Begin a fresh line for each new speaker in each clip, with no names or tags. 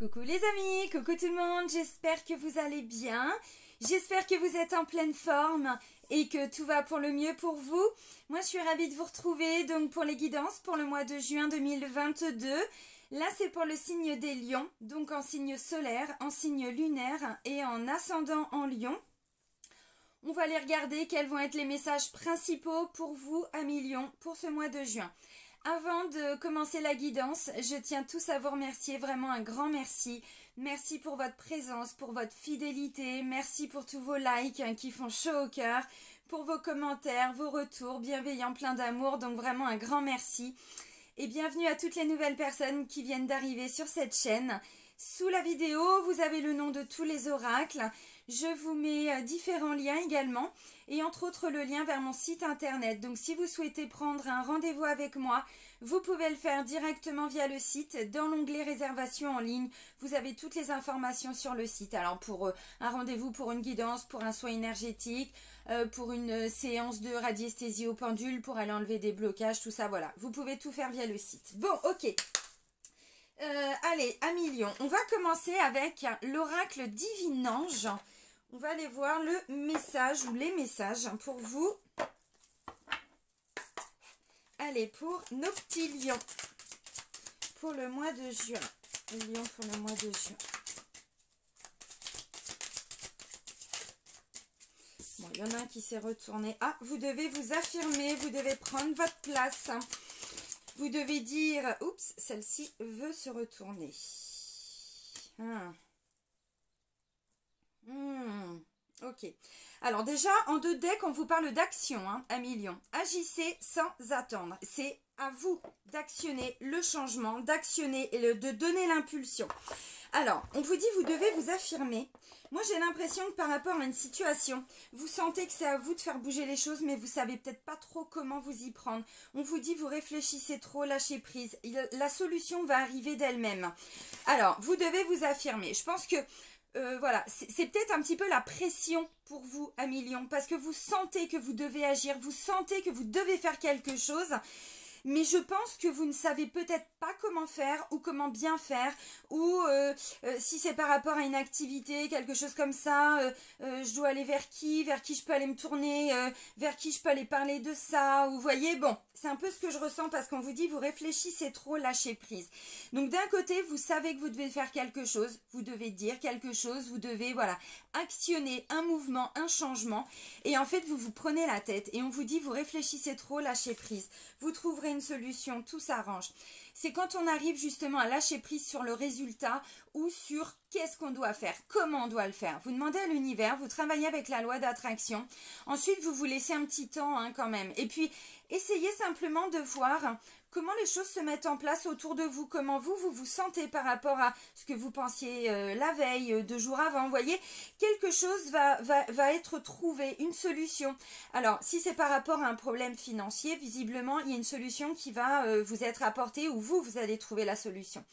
Coucou les amis, coucou tout le monde, j'espère que vous allez bien, j'espère que vous êtes en pleine forme et que tout va pour le mieux pour vous. Moi je suis ravie de vous retrouver donc pour les guidances pour le mois de juin 2022. Là c'est pour le signe des lions, donc en signe solaire, en signe lunaire et en ascendant en lion. On va aller regarder quels vont être les messages principaux pour vous, amis lions, pour ce mois de juin. Avant de commencer la guidance, je tiens tous à vous remercier, vraiment un grand merci. Merci pour votre présence, pour votre fidélité, merci pour tous vos likes qui font chaud au cœur, pour vos commentaires, vos retours bienveillants, pleins d'amour, donc vraiment un grand merci. Et bienvenue à toutes les nouvelles personnes qui viennent d'arriver sur cette chaîne. Sous la vidéo, vous avez le nom de tous les oracles. Je vous mets différents liens également et entre autres le lien vers mon site internet. Donc si vous souhaitez prendre un rendez-vous avec moi, vous pouvez le faire directement via le site. Dans l'onglet réservation en ligne, vous avez toutes les informations sur le site. Alors pour un rendez-vous, pour une guidance, pour un soin énergétique, pour une séance de radiesthésie au pendule, pour aller enlever des blocages, tout ça, voilà. Vous pouvez tout faire via le site. Bon, ok. Allez, amis lions, on va commencer avec l'oracle divin ange. On va aller voir le message ou les messages pour vous. Allez, pour nos petits lions, pour le mois de juin. Les lions pour le mois de juin. Bon, il y en a un qui s'est retourné. Ah, vous devez vous affirmer, vous devez prendre votre place. Vous devez dire, oups, celle-ci veut se retourner. Ok. Alors déjà, en 2 decks, on vous parle d'action, hein, amis lions. Agissez sans attendre. C'est à vous d'actionner le changement, d'actionner et de donner l'impulsion. Alors, on vous dit, vous devez vous affirmer. Moi, j'ai l'impression que par rapport à une situation, vous sentez que c'est à vous de faire bouger les choses, mais vous savez peut-être pas trop comment vous y prendre. On vous dit, vous réfléchissez trop, lâchez prise. La solution va arriver d'elle-même. Alors, vous devez vous affirmer. Je pense que, voilà, c'est peut-être un petit peu la pression pour vous, amis lions, parce que vous sentez que vous devez agir, vous sentez que vous devez faire quelque chose. Mais je pense que vous ne savez peut-être pas comment faire ou comment bien faire ou si c'est par rapport à une activité, quelque chose comme ça, je dois aller vers qui je peux aller me tourner, vers qui je peux aller parler de ça, ou vous voyez, bon, c'est un peu ce que je ressens parce qu'on vous dit vous réfléchissez trop, lâchez prise. Donc d'un côté, vous savez que vous devez faire quelque chose, vous devez dire quelque chose, vous devez, voilà, actionner un mouvement, un changement, et en fait vous vous prenez la tête et on vous dit vous réfléchissez trop, lâchez prise. Vous trouverez une solution, tout s'arrange. C'est quand on arrive justement à lâcher prise sur le résultat ou sur qu'est-ce qu'on doit faire, comment on doit le faire. Vous demandez à l'univers, vous travaillez avec la loi d'attraction. Ensuite, vous vous laissez un petit temps hein, quand même. Et puis, essayez simplement de voir comment les choses se mettent en place autour de vous, comment vous vous sentez par rapport à ce que vous pensiez la veille, 2 jours avant. Vous voyez, quelque chose va être trouvé, une solution. Alors, si c'est par rapport à un problème financier, visiblement, il y a une solution qui va vous être apportée ou vous allez trouver la solution.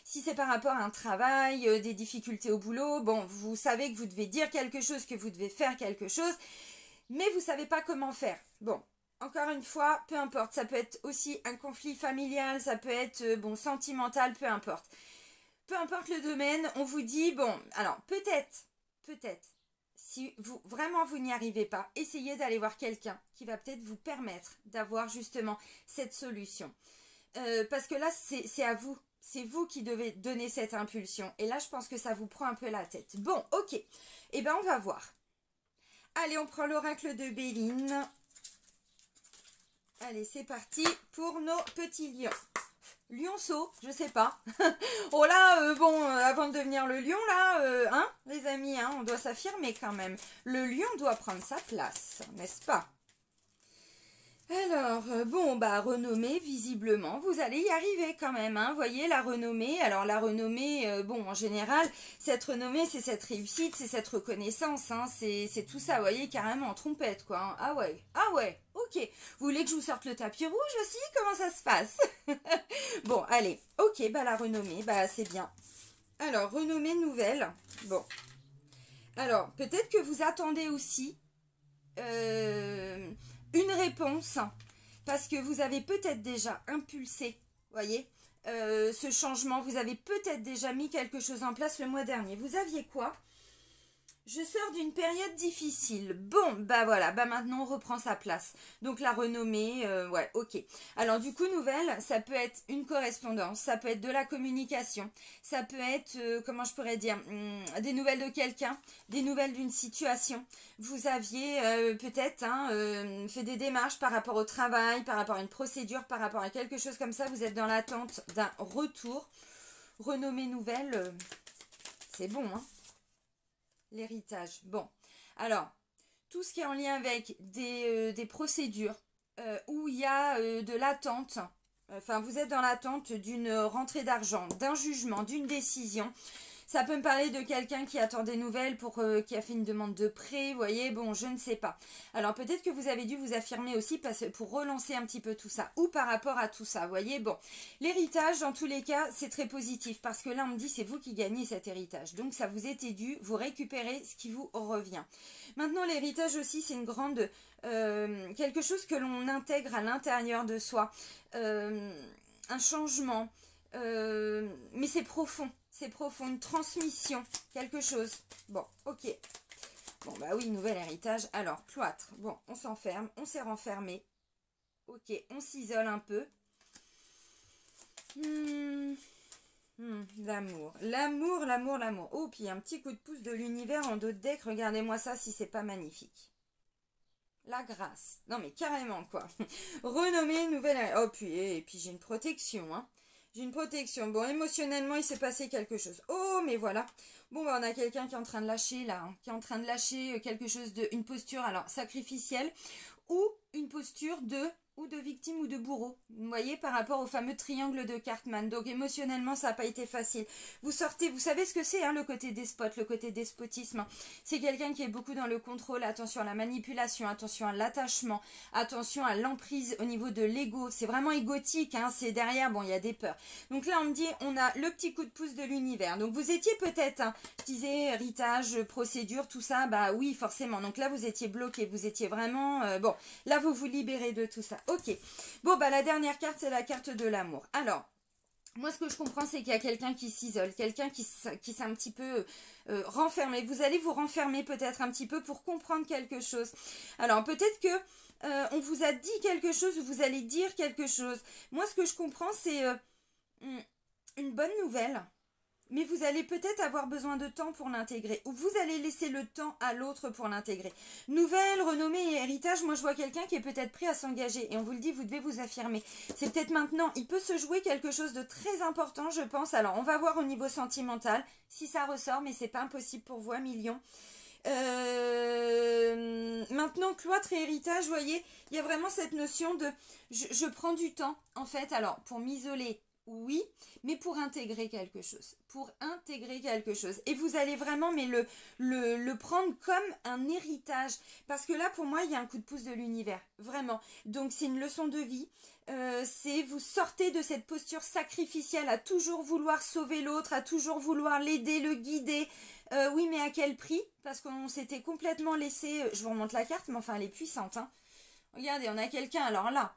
Si c'est par rapport à un travail, des difficultés au boulot, bon, vous savez que vous devez dire quelque chose, que vous devez faire quelque chose, mais vous ne savez pas comment faire. Bon. Encore une fois, peu importe, ça peut être aussi un conflit familial, ça peut être bon sentimental, peu importe. Peu importe le domaine, on vous dit, bon, alors peut-être, si vous n'y arrivez pas, essayez d'aller voir quelqu'un qui va peut-être vous permettre d'avoir justement cette solution. Parce que là, c'est à vous, c'est vous qui devez donner cette impulsion. Et là, je pense que ça vous prend un peu la tête. Bon, ok, eh bien on va voir. Allez, on prend l'oracle de Béline. Allez, c'est parti pour nos petits lions. Lionceau, je sais pas. Oh là, bon, avant de devenir le lion, là, hein, les amis, hein, on doit s'affirmer quand même. Le lion doit prendre sa place, n'est-ce pas? Alors, bon, bah, renommée, visiblement, vous allez y arriver quand même, hein, voyez, la renommée. Alors, la renommée, bon, en général, cette renommée, c'est cette réussite, c'est cette reconnaissance, hein, c'est tout ça, vous voyez, carrément en trompette, quoi. Hein. Ah ouais, ok. Vous voulez que je vous sorte le tapis rouge aussi? Comment ça se passe? Bon, allez, ok, bah, la renommée, bah, c'est bien. Alors, renommée nouvelle, bon. Alors, peut-être que vous attendez aussi... une réponse parce que vous avez peut-être déjà impulsé, voyez, ce changement. Vous avez peut-être déjà mis quelque chose en place le mois dernier. Vous aviez quoi? Je sors d'une période difficile. Bon, bah voilà, bah maintenant on reprend sa place. Donc la renommée, ouais, ok. Alors du coup, nouvelle, ça peut être une correspondance, ça peut être de la communication, ça peut être, comment je pourrais dire, des nouvelles de quelqu'un, des nouvelles d'une situation. Vous aviez peut-être fait des démarches par rapport au travail, par rapport à une procédure, par rapport à quelque chose comme ça. Vous êtes dans l'attente d'un retour. Renommée nouvelle, c'est bon, hein. L'héritage. Bon, alors, tout ce qui est en lien avec des procédures où il y a de l'attente, enfin, vous êtes dans l'attente d'une rentrée d'argent, d'un jugement, d'une décision. Ça peut me parler de quelqu'un qui attend des nouvelles qui a fait une demande de prêt, vous voyez, bon, je ne sais pas. Alors, peut-être que vous avez dû vous affirmer aussi pour relancer un petit peu tout ça, ou par rapport à tout ça, vous voyez, bon. L'héritage, dans tous les cas, c'est très positif, parce que là, on me dit, c'est vous qui gagnez cet héritage. Donc, ça vous était dû, vous récupérez ce qui vous revient. Maintenant, l'héritage aussi, c'est une grande... quelque chose que l'on intègre à l'intérieur de soi. Un changement, mais c'est profond. C'est profond, une transmission, quelque chose. Bon, ok. Bon, bah oui, nouvel héritage. Alors, cloître. Bon, on s'enferme, on s'est renfermé. Ok, on s'isole un peu. L'amour. L'amour, l'amour, l'amour. Oh, puis un petit coup de pouce de l'univers en dos de deck. Regardez-moi ça si c'est pas magnifique. La grâce. Non, mais carrément, quoi. Renommée, nouvelle... Oh, puis, et puis j'ai une protection, hein. J'ai une protection. Bon, émotionnellement, il s'est passé quelque chose. Oh, mais voilà. Bon, bah, on a quelqu'un qui est en train de lâcher, là. Hein, qui est en train de lâcher quelque chose une posture, alors, sacrificielle. Ou une posture de victime ou de bourreau. Vous voyez, par rapport au fameux triangle de Cartman. Donc, émotionnellement, ça n'a pas été facile. Vous sortez, vous savez ce que c'est, hein, le côté despote, le côté despotisme. C'est quelqu'un qui est beaucoup dans le contrôle. Attention à la manipulation, attention à l'attachement, attention à l'emprise au niveau de l'ego. C'est vraiment égotique, hein, c'est derrière, bon, il y a des peurs. Donc là, on me dit, on a le petit coup de pouce de l'univers. Donc, vous étiez peut-être, hein, je disais, héritage, procédure, tout ça, bah oui, forcément. Donc là, vous étiez bloqué, vous étiez vraiment... bon, là, vous vous libérez de tout ça. Ok. Bon, bah la dernière carte, c'est la carte de l'amour. Alors, moi, ce que je comprends, c'est qu'il y a quelqu'un qui s'isole, quelqu'un qui s'est un petit peu renfermé. Vous allez vous renfermer peut-être un petit peu pour comprendre quelque chose. Alors, peut-être que on vous a dit quelque chose ou vous allez dire quelque chose. Moi, ce que je comprends, c'est une bonne nouvelle. Mais vous allez peut-être avoir besoin de temps pour l'intégrer. Ou vous allez laisser le temps à l'autre pour l'intégrer. Nouvelle, renommée et héritage, moi je vois quelqu'un qui est peut-être prêt à s'engager. Et on vous le dit, vous devez vous affirmer. C'est peut-être maintenant. Il peut se jouer quelque chose de très important, je pense. Alors, on va voir au niveau sentimental si ça ressort, mais c'est pas impossible pour vous, 1 million. Maintenant, cloître et héritage, vous voyez, il y a vraiment cette notion de... Je prends du temps, en fait, alors, pour m'isoler. Oui, mais pour intégrer quelque chose. Pour intégrer quelque chose. Et vous allez vraiment mais le prendre comme un héritage. Parce que là, pour moi, il y a un coup de pouce de l'univers. Vraiment. Donc, c'est une leçon de vie. C'est vous sortez de cette posture sacrificielle à toujours vouloir sauver l'autre, à toujours vouloir l'aider, le guider. Oui, mais à quel prix? Parce qu'on s'était complètement laissé... Je vous remonte la carte, mais enfin, elle est puissante. Hein. Regardez, on a quelqu'un, alors là...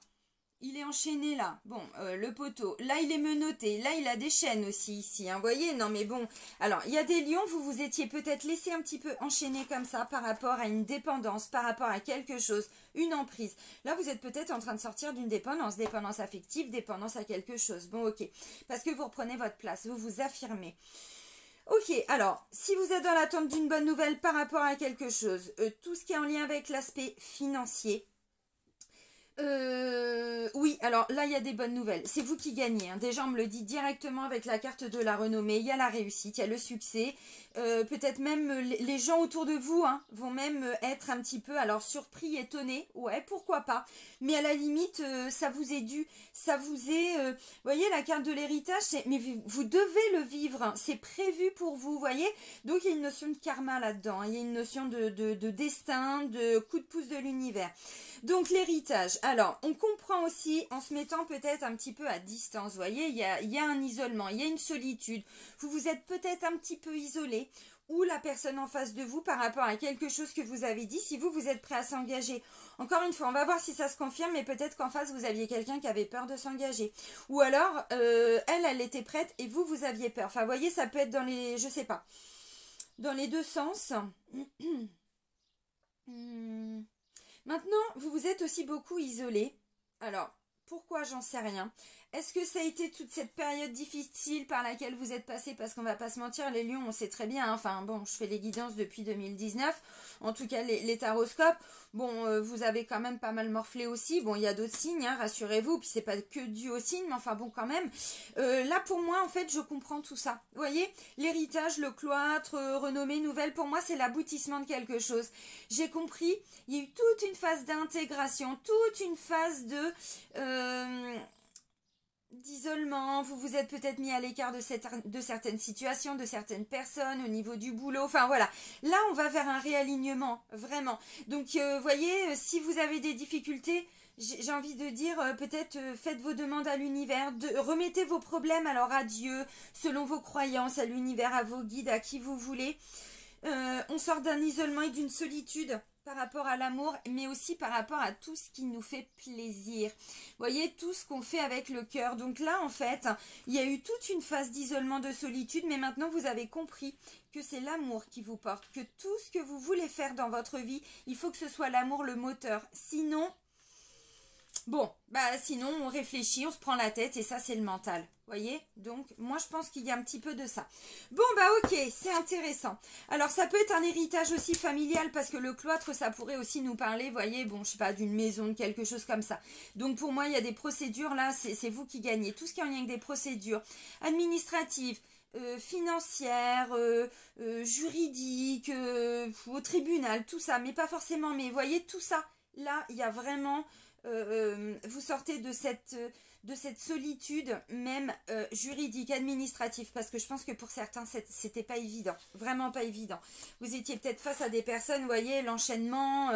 Il est enchaîné là, bon, le poteau, là il est menotté, là il a des chaînes aussi ici, hein, vous voyez, non mais bon, alors il y a des lions, vous vous étiez peut-être laissé un petit peu enchaîner comme ça par rapport à une dépendance, par rapport à quelque chose, une emprise. Là vous êtes peut-être en train de sortir d'une dépendance, dépendance affective, dépendance à quelque chose, bon ok, parce que vous reprenez votre place, vous vous affirmez. Ok, alors, si vous êtes dans l'attente d'une bonne nouvelle par rapport à quelque chose, tout ce qui est en lien avec l'aspect financier, oui, alors là, il y a des bonnes nouvelles. C'est vous qui gagnez. Hein. Déjà, on me le dit directement avec la carte de la renommée. Il y a la réussite, il y a le succès. Peut-être même les gens autour de vous vont même être un petit peu, alors, surpris, étonnés. Ouais, pourquoi pas. Mais à la limite, ça vous est dû. Ça vous est... vous voyez, la carte de l'héritage, c'est... Mais vous devez le vivre. Hein. C'est prévu pour vous, vous voyez. Donc, il y a une notion de karma là-dedans. Hein. Il y a une notion de destin, de coup de pouce de l'univers. Donc, l'héritage. Alors, on comprend aussi en se mettant peut-être un petit peu à distance, vous voyez, il y a un isolement, il y a une solitude. Vous vous êtes peut-être un petit peu isolé, ou la personne en face de vous par rapport à quelque chose que vous avez dit, si vous êtes prêt à s'engager. Encore une fois, on va voir si ça se confirme, mais peut-être qu'en face, vous aviez quelqu'un qui avait peur de s'engager. Ou alors, elle était prête et vous aviez peur. Enfin, vous voyez, ça peut être dans les, je sais pas, dans les deux sens. Maintenant, vous vous êtes aussi beaucoup isolé. Alors, pourquoi? J'en sais rien. Est-ce que ça a été toute cette période difficile par laquelle vous êtes passé? Parce qu'on va pas se mentir, les lions, on sait très bien. Hein, enfin, bon, je fais les guidances depuis 2019. En tout cas, les taroscopes. Bon, vous avez quand même pas mal morflé aussi. Bon, il y a d'autres signes, hein, rassurez-vous. Puis c'est pas que dû aux signes, mais enfin bon, quand même. Là, pour moi, en fait, je comprends tout ça. Vous voyez, l'héritage, le cloître, renommée nouvelle, pour moi, c'est l'aboutissement de quelque chose. J'ai compris. Il y a eu toute une phase d'intégration, toute une phase d'isolement, vous vous êtes peut-être mis à l'écart de certaines situations, de certaines personnes, au niveau du boulot, enfin voilà. Là, on va vers un réalignement, vraiment. Donc, voyez, si vous avez des difficultés, j'ai envie de dire, peut-être faites vos demandes à l'univers, remettez vos problèmes alors à Dieu, selon vos croyances, à l'univers, à vos guides, à qui vous voulez. On sort d'un isolement et d'une solitude par rapport à l'amour, mais aussi par rapport à tout ce qui nous fait plaisir. Vous voyez, tout ce qu'on fait avec le cœur. Donc là, en fait, il y a eu toute une phase d'isolement, de solitude, mais maintenant vous avez compris que c'est l'amour qui vous porte, que tout ce que vous voulez faire dans votre vie, il faut que ce soit l'amour le moteur. Sinon, bon, bah sinon on réfléchit, on se prend la tête et ça c'est le mental. Voyez, donc moi je pense qu'il y a un petit peu de ça. Bon bah ok, c'est intéressant. Alors ça peut être un héritage aussi familial parce que le cloître ça pourrait aussi nous parler, voyez, bon je sais pas, d'une maison, de quelque chose comme ça. Donc pour moi il y a des procédures là, c'est vous qui gagnez. Tout ce qui est en lien avec des procédures administratives, financières, juridiques, au tribunal, tout ça, mais pas forcément, mais voyez tout ça, là il y a vraiment... vous sortez de cette solitude même juridique, administrative, parce que je pense que pour certains c'était pas évident, vraiment pas évident. Vous étiez peut-être face à des personnes, vous voyez, l'enchaînement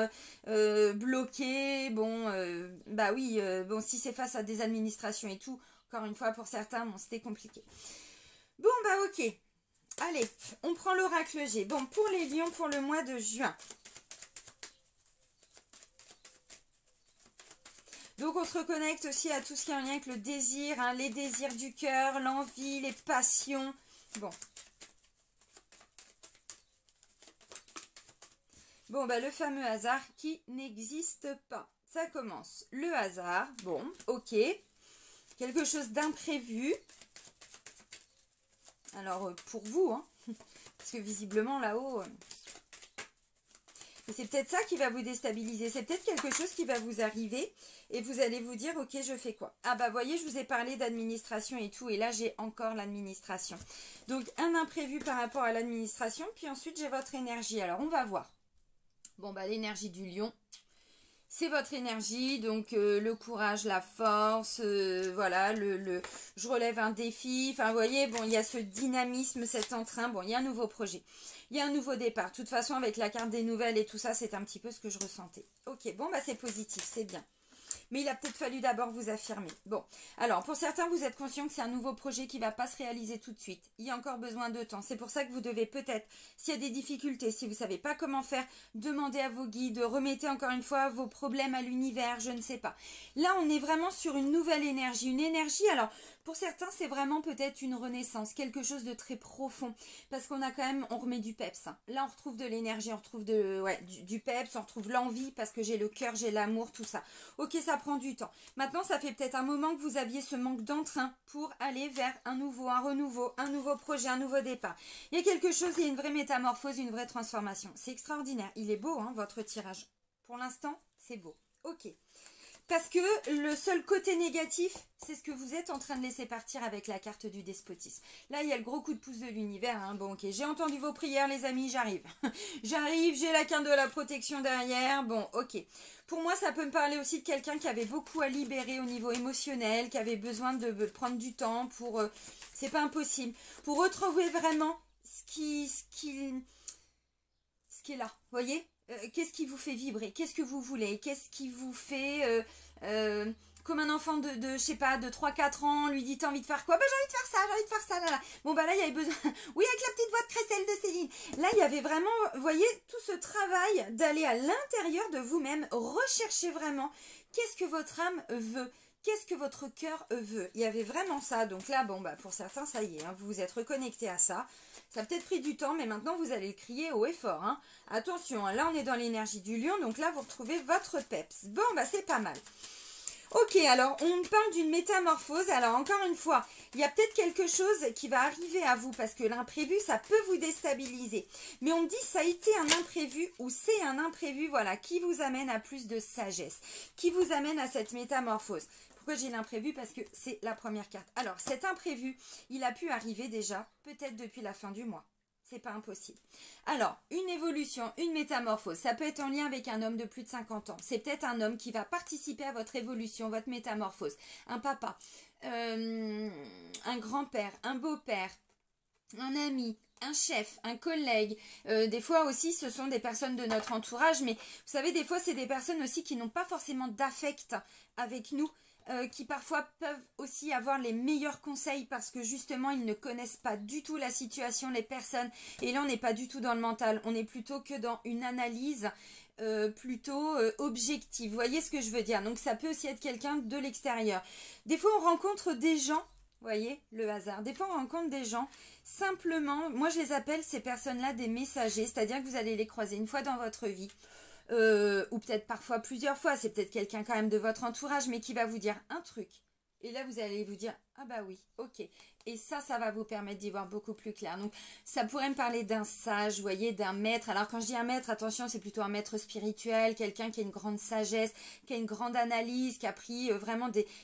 bloqué, bon, bah oui, bon, si c'est face à des administrations et tout, encore une fois pour certains, bon, c'était compliqué. Bon bah ok, allez, on prend l'oracle G. Bon, pour les lions pour le mois de juin. Donc on se reconnecte aussi à tout ce qui est en lien avec le désir, hein, les désirs du cœur, l'envie, les passions. Bon. Bon, bah le fameux hasard qui n'existe pas. Ça commence. Le hasard, bon, ok. Quelque chose d'imprévu. Alors pour vous, hein, parce que visiblement là-haut... c'est peut-être ça qui va vous déstabiliser. C'est peut-être quelque chose qui va vous arriver et vous allez vous dire, ok, je fais quoi? Ah bah voyez, je vous ai parlé d'administration et tout, et là j'ai encore l'administration. Donc un imprévu par rapport à l'administration, puis ensuite j'ai votre énergie. Alors on va voir. Bon bah l'énergie du lion, c'est votre énergie, donc le courage, la force, voilà, je relève un défi, enfin vous voyez, bon il y a ce dynamisme, cet entrain, bon il y a un nouveau projet. Il y a un nouveau départ. De toute façon, avec la carte des nouvelles et tout ça, c'est un petit peu ce que je ressentais. Ok, bon, bah c'est positif, c'est bien. Mais il a peut-être fallu d'abord vous affirmer. Bon, alors pour certains, vous êtes conscient que c'est un nouveau projet qui ne va pas se réaliser tout de suite. Il y a encore besoin de temps. C'est pour ça que vous devez peut-être, s'il y a des difficultés, si vous ne savez pas comment faire, demander à vos guides, remettez encore une fois vos problèmes à l'univers, je ne sais pas. Là, on est vraiment sur une nouvelle énergie. Une énergie, alors pour certains, c'est vraiment peut-être une renaissance, quelque chose de très profond. Parce qu'on a quand même, on remet du peps. Hein. Là, on retrouve de l'énergie, on retrouve du peps, on retrouve l'envie parce que j'ai le cœur, j'ai l'amour, tout ça. Ok, ça prend du temps. Maintenant, ça fait peut-être un moment que vous aviez ce manque d'entrain pour aller vers un renouveau, un nouveau projet, un nouveau départ. Il y a quelque chose, il y a une vraie métamorphose, une vraie transformation. C'est extraordinaire. Il est beau, hein, votre tirage. Pour l'instant, c'est beau. Ok. Parce que le seul côté négatif, c'est ce que vous êtes en train de laisser partir avec la carte du despotisme. Là, il y a le gros coup de pouce de l'univers. Hein. Bon, ok, j'ai entendu vos prières, les amis, j'arrive. J'arrive, j'ai la carte de la protection derrière. Bon, ok. Pour moi, ça peut me parler aussi de quelqu'un qui avait beaucoup à libérer au niveau émotionnel, qui avait besoin de prendre du temps pour... c'est pas impossible. Pour retrouver vraiment ce qui est là, vous voyez ? qu'est-ce qui vous fait vibrer, qu'est-ce que vous voulez, qu'est-ce qui vous fait... comme un enfant de je sais pas, de 3-4 ans, lui dit t'as envie de faire quoi? Bah j'ai envie de faire ça, j'ai envie de faire ça, là, là. Bon bah là il y avait besoin, oui avec la petite voix de Crécelle de Céline. Là il y avait vraiment, vous voyez, tout ce travail d'aller à l'intérieur de vous-même, rechercher vraiment qu'est-ce que votre âme veut. Qu'est-ce que votre cœur veut? Il y avait vraiment ça. Donc là, bon, bah pour certains, ça y est, hein, vous vous êtes reconnecté à ça. Ça a peut-être pris du temps, mais maintenant, vous allez le crier haut et fort. Hein. Attention, hein, là, on est dans l'énergie du lion. Donc là, vous retrouvez votre peps. Bon, bah c'est pas mal. Ok, alors on parle d'une métamorphose. Alors encore une fois, il y a peut-être quelque chose qui va arriver à vous parce que l'imprévu, ça peut vous déstabiliser. Mais on me dit ça a été un imprévu ou c'est un imprévu, voilà, qui vous amène à plus de sagesse, qui vous amène à cette métamorphose. Pourquoi j'ai l'imprévu? Parce que c'est la première carte. Alors cet imprévu, il a pu arriver déjà, peut-être depuis la fin du mois. C'est pas impossible. Alors, une évolution, une métamorphose, ça peut être en lien avec un homme de plus de 50 ans. C'est peut-être un homme qui va participer à votre évolution, votre métamorphose. Un papa, un grand-père, un beau-père, un ami, un chef, un collègue. Des fois aussi, ce sont des personnes de notre entourage. Mais vous savez, des fois, c'est des personnes aussi qui n'ont pas forcément d'affect avec nous. Qui parfois peuvent aussi avoir les meilleurs conseils parce que justement ils ne connaissent pas du tout la situation, les personnes, et là on n'est pas du tout dans le mental, on est plutôt que dans une analyse plutôt objective, vous voyez ce que je veux dire? Donc ça peut aussi être quelqu'un de l'extérieur. Des fois on rencontre des gens, vous voyez le hasard, des fois on rencontre des gens, simplement, moi je les appelle ces personnes-là des messagers, c'est-à-dire que vous allez les croiser une fois dans votre vie, ou peut-être parfois plusieurs fois, c'est peut-être quelqu'un quand même de votre entourage, mais qui va vous dire un truc. Et là, vous allez vous dire, ah bah oui, ok. Et ça va vous permettre d'y voir beaucoup plus clair. Donc, ça pourrait me parler d'un sage, vous voyez, d'un maître. Alors, quand je dis un maître, attention, c'est plutôt un maître spirituel, quelqu'un qui a une grande sagesse, qui a une grande analyse, qui a pris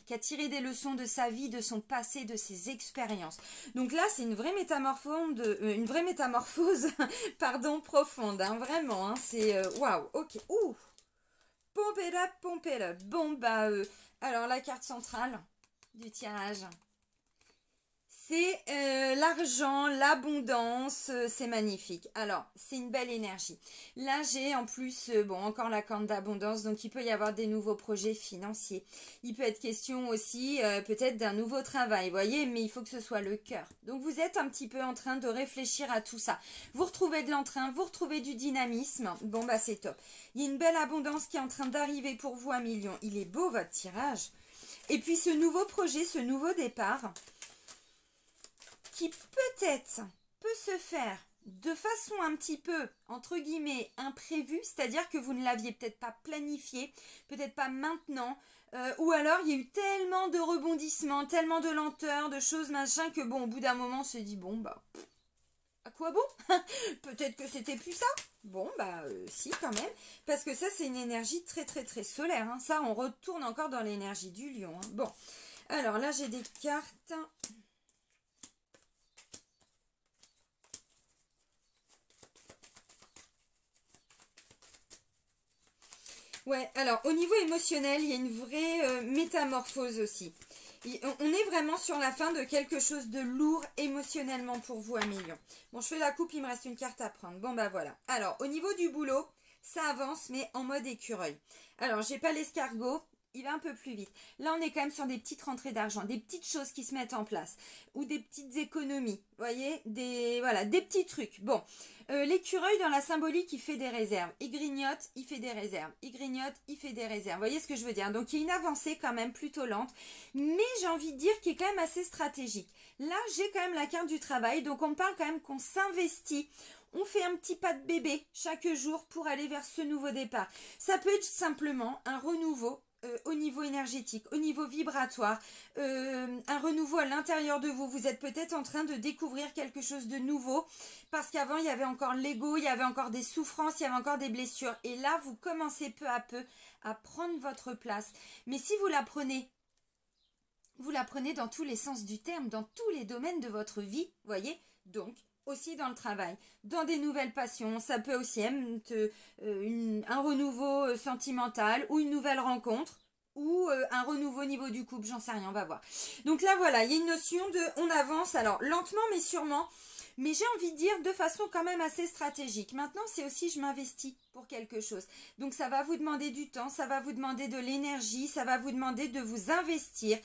qui a tiré des leçons de sa vie, de son passé, de ses expériences. Donc là, c'est une vraie métamorphose, pardon, profonde, hein, vraiment. Hein, c'est, waouh, ok, ouh, pompe it up, pompe it up. Bon, bah, alors la carte centrale du tirage, c'est l'argent, l'abondance, c'est magnifique. Alors, c'est une belle énergie. Là, j'ai en plus, bon, encore la carte d'abondance, donc il peut y avoir des nouveaux projets financiers. Il peut être question aussi peut-être d'un nouveau travail, vous voyez, mais il faut que ce soit le cœur. Donc, vous êtes un petit peu en train de réfléchir à tout ça. Vous retrouvez de l'entrain, vous retrouvez du dynamisme. Bon, bah, c'est top. Il y a une belle abondance qui est en train d'arriver pour vous, 1 million. Il est beau, votre tirage. Et puis, ce nouveau projet, ce nouveau départ, qui peut-être peut se faire de façon un petit peu, entre guillemets, imprévue, c'est-à-dire que vous ne l'aviez peut-être pas planifié, peut-être pas maintenant, ou alors il y a eu tellement de rebondissements, tellement de lenteur, de choses, machin, que bon, au bout d'un moment, on se dit, bon, bah, à quoi bon? Peut-être que c'était plus ça. Bon, bah, si, quand même, parce que ça, c'est une énergie très, très, très solaire, hein. Ça, on retourne encore dans l'énergie du lion, hein. Bon, alors là, j'ai des cartes... Ouais, alors au niveau émotionnel, il y a une vraie métamorphose aussi. On est vraiment sur la fin de quelque chose de lourd émotionnellement pour vous, 1 million. Bon, je fais la coupe, il me reste une carte à prendre. Bon, bah voilà. Alors, au niveau du boulot, ça avance, mais en mode écureuil. Alors, j'ai pas l'escargot, il va un peu plus vite. Là, on est quand même sur des petites rentrées d'argent, des petites choses qui se mettent en place, ou des petites économies, vous voyez, voilà, des petits trucs. Bon, l'écureuil dans la symbolique, il fait des réserves. Il grignote, il fait des réserves. Il grignote, il fait des réserves. Vous voyez ce que je veux dire? Donc, il y a une avancée quand même plutôt lente, mais j'ai envie de dire qu'il est quand même assez stratégique. Là, j'ai quand même la carte du travail, donc on parle quand même qu'on s'investit. On fait un petit pas de bébé chaque jour pour aller vers ce nouveau départ. Ça peut être simplement un renouveau au niveau énergétique, au niveau vibratoire, un renouveau à l'intérieur de vous. Vous êtes peut-être en train de découvrir quelque chose de nouveau parce qu'avant, il y avait encore l'ego, il y avait encore des souffrances, il y avait encore des blessures. Et là, vous commencez peu à peu à prendre votre place. Mais si vous la prenez dans tous les sens du terme, dans tous les domaines de votre vie, voyez, donc aussi dans le travail, dans des nouvelles passions, ça peut aussi être un renouveau sentimental ou une nouvelle rencontre ou un renouveau au niveau du couple, j'en sais rien, on va voir. Donc là voilà, il y a une notion de on avance, alors lentement mais sûrement, mais j'ai envie de dire de façon quand même assez stratégique. Maintenant, c'est aussi je m'investis pour quelque chose. Donc ça va vous demander du temps, ça va vous demander de l'énergie, ça va vous demander de vous investir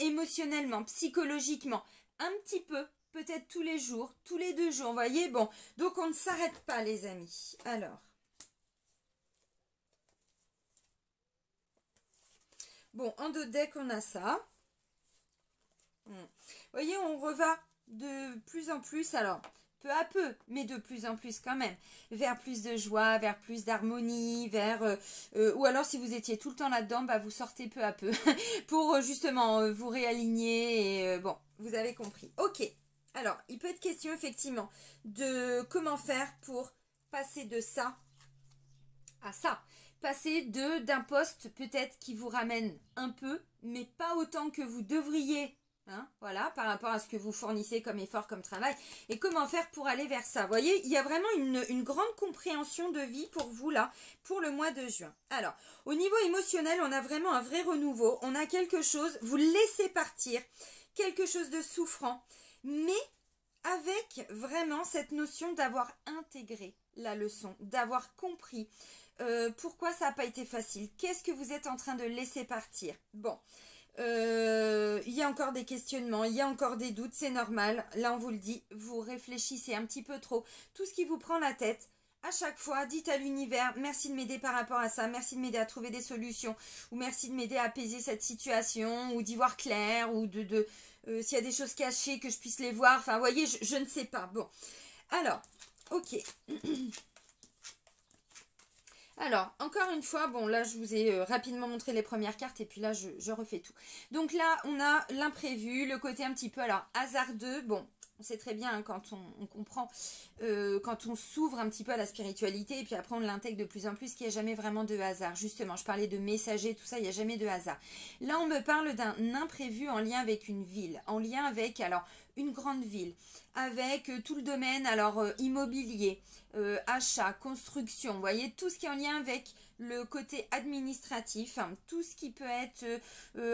émotionnellement, psychologiquement, un petit peu, peut-être tous les jours, tous les 2 jours, vous voyez. Bon, donc on ne s'arrête pas les amis. Alors, bon, en 2 decks, on a ça. Vous voyez, on reva de plus en plus, alors peu à peu, mais de plus en plus quand même, vers plus de joie, vers plus d'harmonie, vers... ou alors si vous étiez tout le temps là-dedans, bah, vous sortez peu à peu pour justement vous réaligner et bon, vous avez compris. Ok, alors il peut être question effectivement de comment faire pour passer de ça à ça. Passer d'un poste peut-être qui vous ramène un peu, mais pas autant que vous devriez. Hein, voilà, par rapport à ce que vous fournissez comme effort, comme travail, et comment faire pour aller vers ça. Vous voyez, il y a vraiment une grande compréhension de vie pour vous là, pour le mois de juin. Alors, au niveau émotionnel, on a vraiment un vrai renouveau, on a quelque chose, vous laissez partir, quelque chose de souffrant, mais avec vraiment cette notion d'avoir intégré la leçon, d'avoir compris pourquoi ça n'a pas été facile, qu'est-ce que vous êtes en train de laisser partir. Bon, il y a encore des questionnements, il y a encore des doutes, c'est normal. Là, on vous le dit, vous réfléchissez un petit peu trop. Tout ce qui vous prend la tête, à chaque fois, dites à l'univers, merci de m'aider par rapport à ça, merci de m'aider à trouver des solutions, ou merci de m'aider à apaiser cette situation, ou d'y voir clair, ou s'il y a des choses cachées, que je puisse les voir. Enfin, vous voyez, je ne sais pas. Bon, alors, ok. Alors, encore une fois, bon là je vous ai rapidement montré les premières cartes et puis là je refais tout. Donc là on a l'imprévu, le côté un petit peu alors hasardeux, bon on sait très bien hein, quand on comprend, quand on s'ouvre un petit peu à la spiritualité et puis après on l'intègre de plus en plus qu'il n'y a jamais vraiment de hasard. Justement, je parlais de messager, tout ça, il n'y a jamais de hasard. Là on me parle d'un imprévu en lien avec une ville, en lien avec alors une grande ville, avec tout le domaine alors immobilier, achat, construction, vous voyez, tout ce qui est en lien avec le côté administratif, hein, tout ce qui peut être,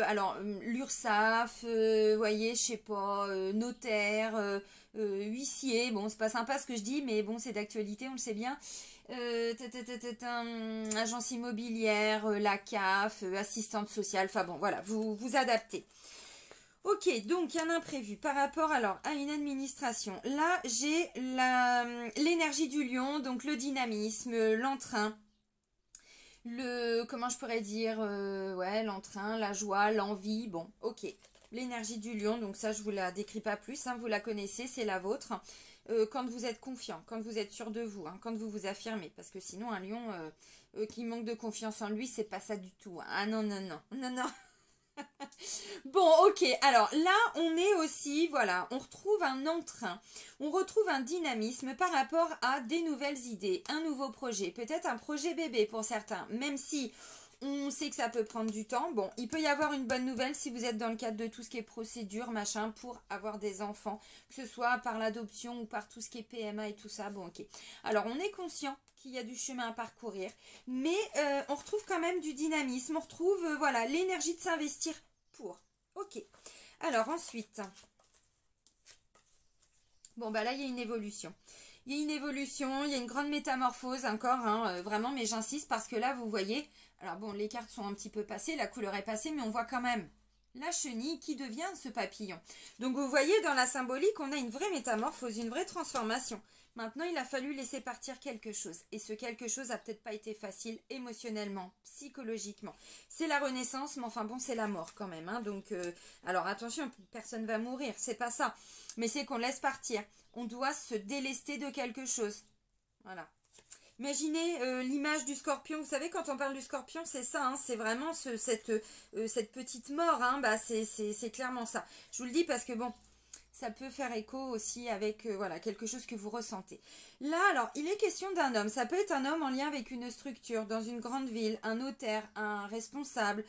alors l'URSSAF, voyez, je sais pas, notaire, huissier, bon c'est pas sympa ce que je dis, mais bon c'est d'actualité, on le sait bien, agence immobilière, la CAF, assistante sociale, enfin bon voilà, vous adaptez. Ok, donc il y a un imprévu par rapport alors à une administration. Là, j'ai l'énergie du lion, donc le dynamisme, l'entrain, comment je pourrais dire, ouais, l'entrain, la joie, l'envie, bon, ok. L'énergie du lion, donc ça, je vous la décris pas plus, hein, vous la connaissez, c'est la vôtre. Quand vous êtes confiant, quand vous êtes sûr de vous, hein, quand vous vous affirmez, parce que sinon, un lion qui manque de confiance en lui, c'est pas ça du tout. Hein. Ah non, non, non, non, non. Bon, ok, alors là, on est aussi, voilà, on retrouve un entrain, on retrouve un dynamisme par rapport à des nouvelles idées, un nouveau projet, peut-être un projet bébé pour certains, même si on sait que ça peut prendre du temps. Bon, il peut y avoir une bonne nouvelle si vous êtes dans le cadre de tout ce qui est procédure, machin, pour avoir des enfants, que ce soit par l'adoption ou par tout ce qui est PMA et tout ça. Bon, ok. Alors, on est conscient qu'il y a du chemin à parcourir, mais on retrouve quand même du dynamisme, on retrouve, voilà, l'énergie de s'investir pour. Ok. Alors, ensuite, bon, bah là, il y a une évolution. Il y a une évolution, il y a une grande métamorphose encore, hein, vraiment, mais j'insiste parce que là, vous voyez, alors bon, les cartes sont un petit peu passées, la couleur est passée, mais on voit quand même la chenille qui devient ce papillon. Donc, vous voyez, dans la symbolique, on a une vraie métamorphose, une vraie transformation. Maintenant, il a fallu laisser partir quelque chose. Et ce quelque chose n'a peut-être pas été facile émotionnellement, psychologiquement. C'est la renaissance, mais enfin bon, c'est la mort quand même. Hein, donc, alors attention, personne va mourir, c'est pas ça. Mais c'est qu'on laisse partir. On doit se délester de quelque chose. Voilà. Imaginez l'image du scorpion. Vous savez, quand on parle du scorpion, c'est ça. Hein, c'est vraiment cette petite mort. Hein, bah, c'est clairement ça. Je vous le dis parce que bon... Ça peut faire écho aussi avec voilà, quelque chose que vous ressentez. Là, alors, il est question d'un homme. Ça peut être un homme en lien avec une structure, dans une grande ville, un notaire, un responsable,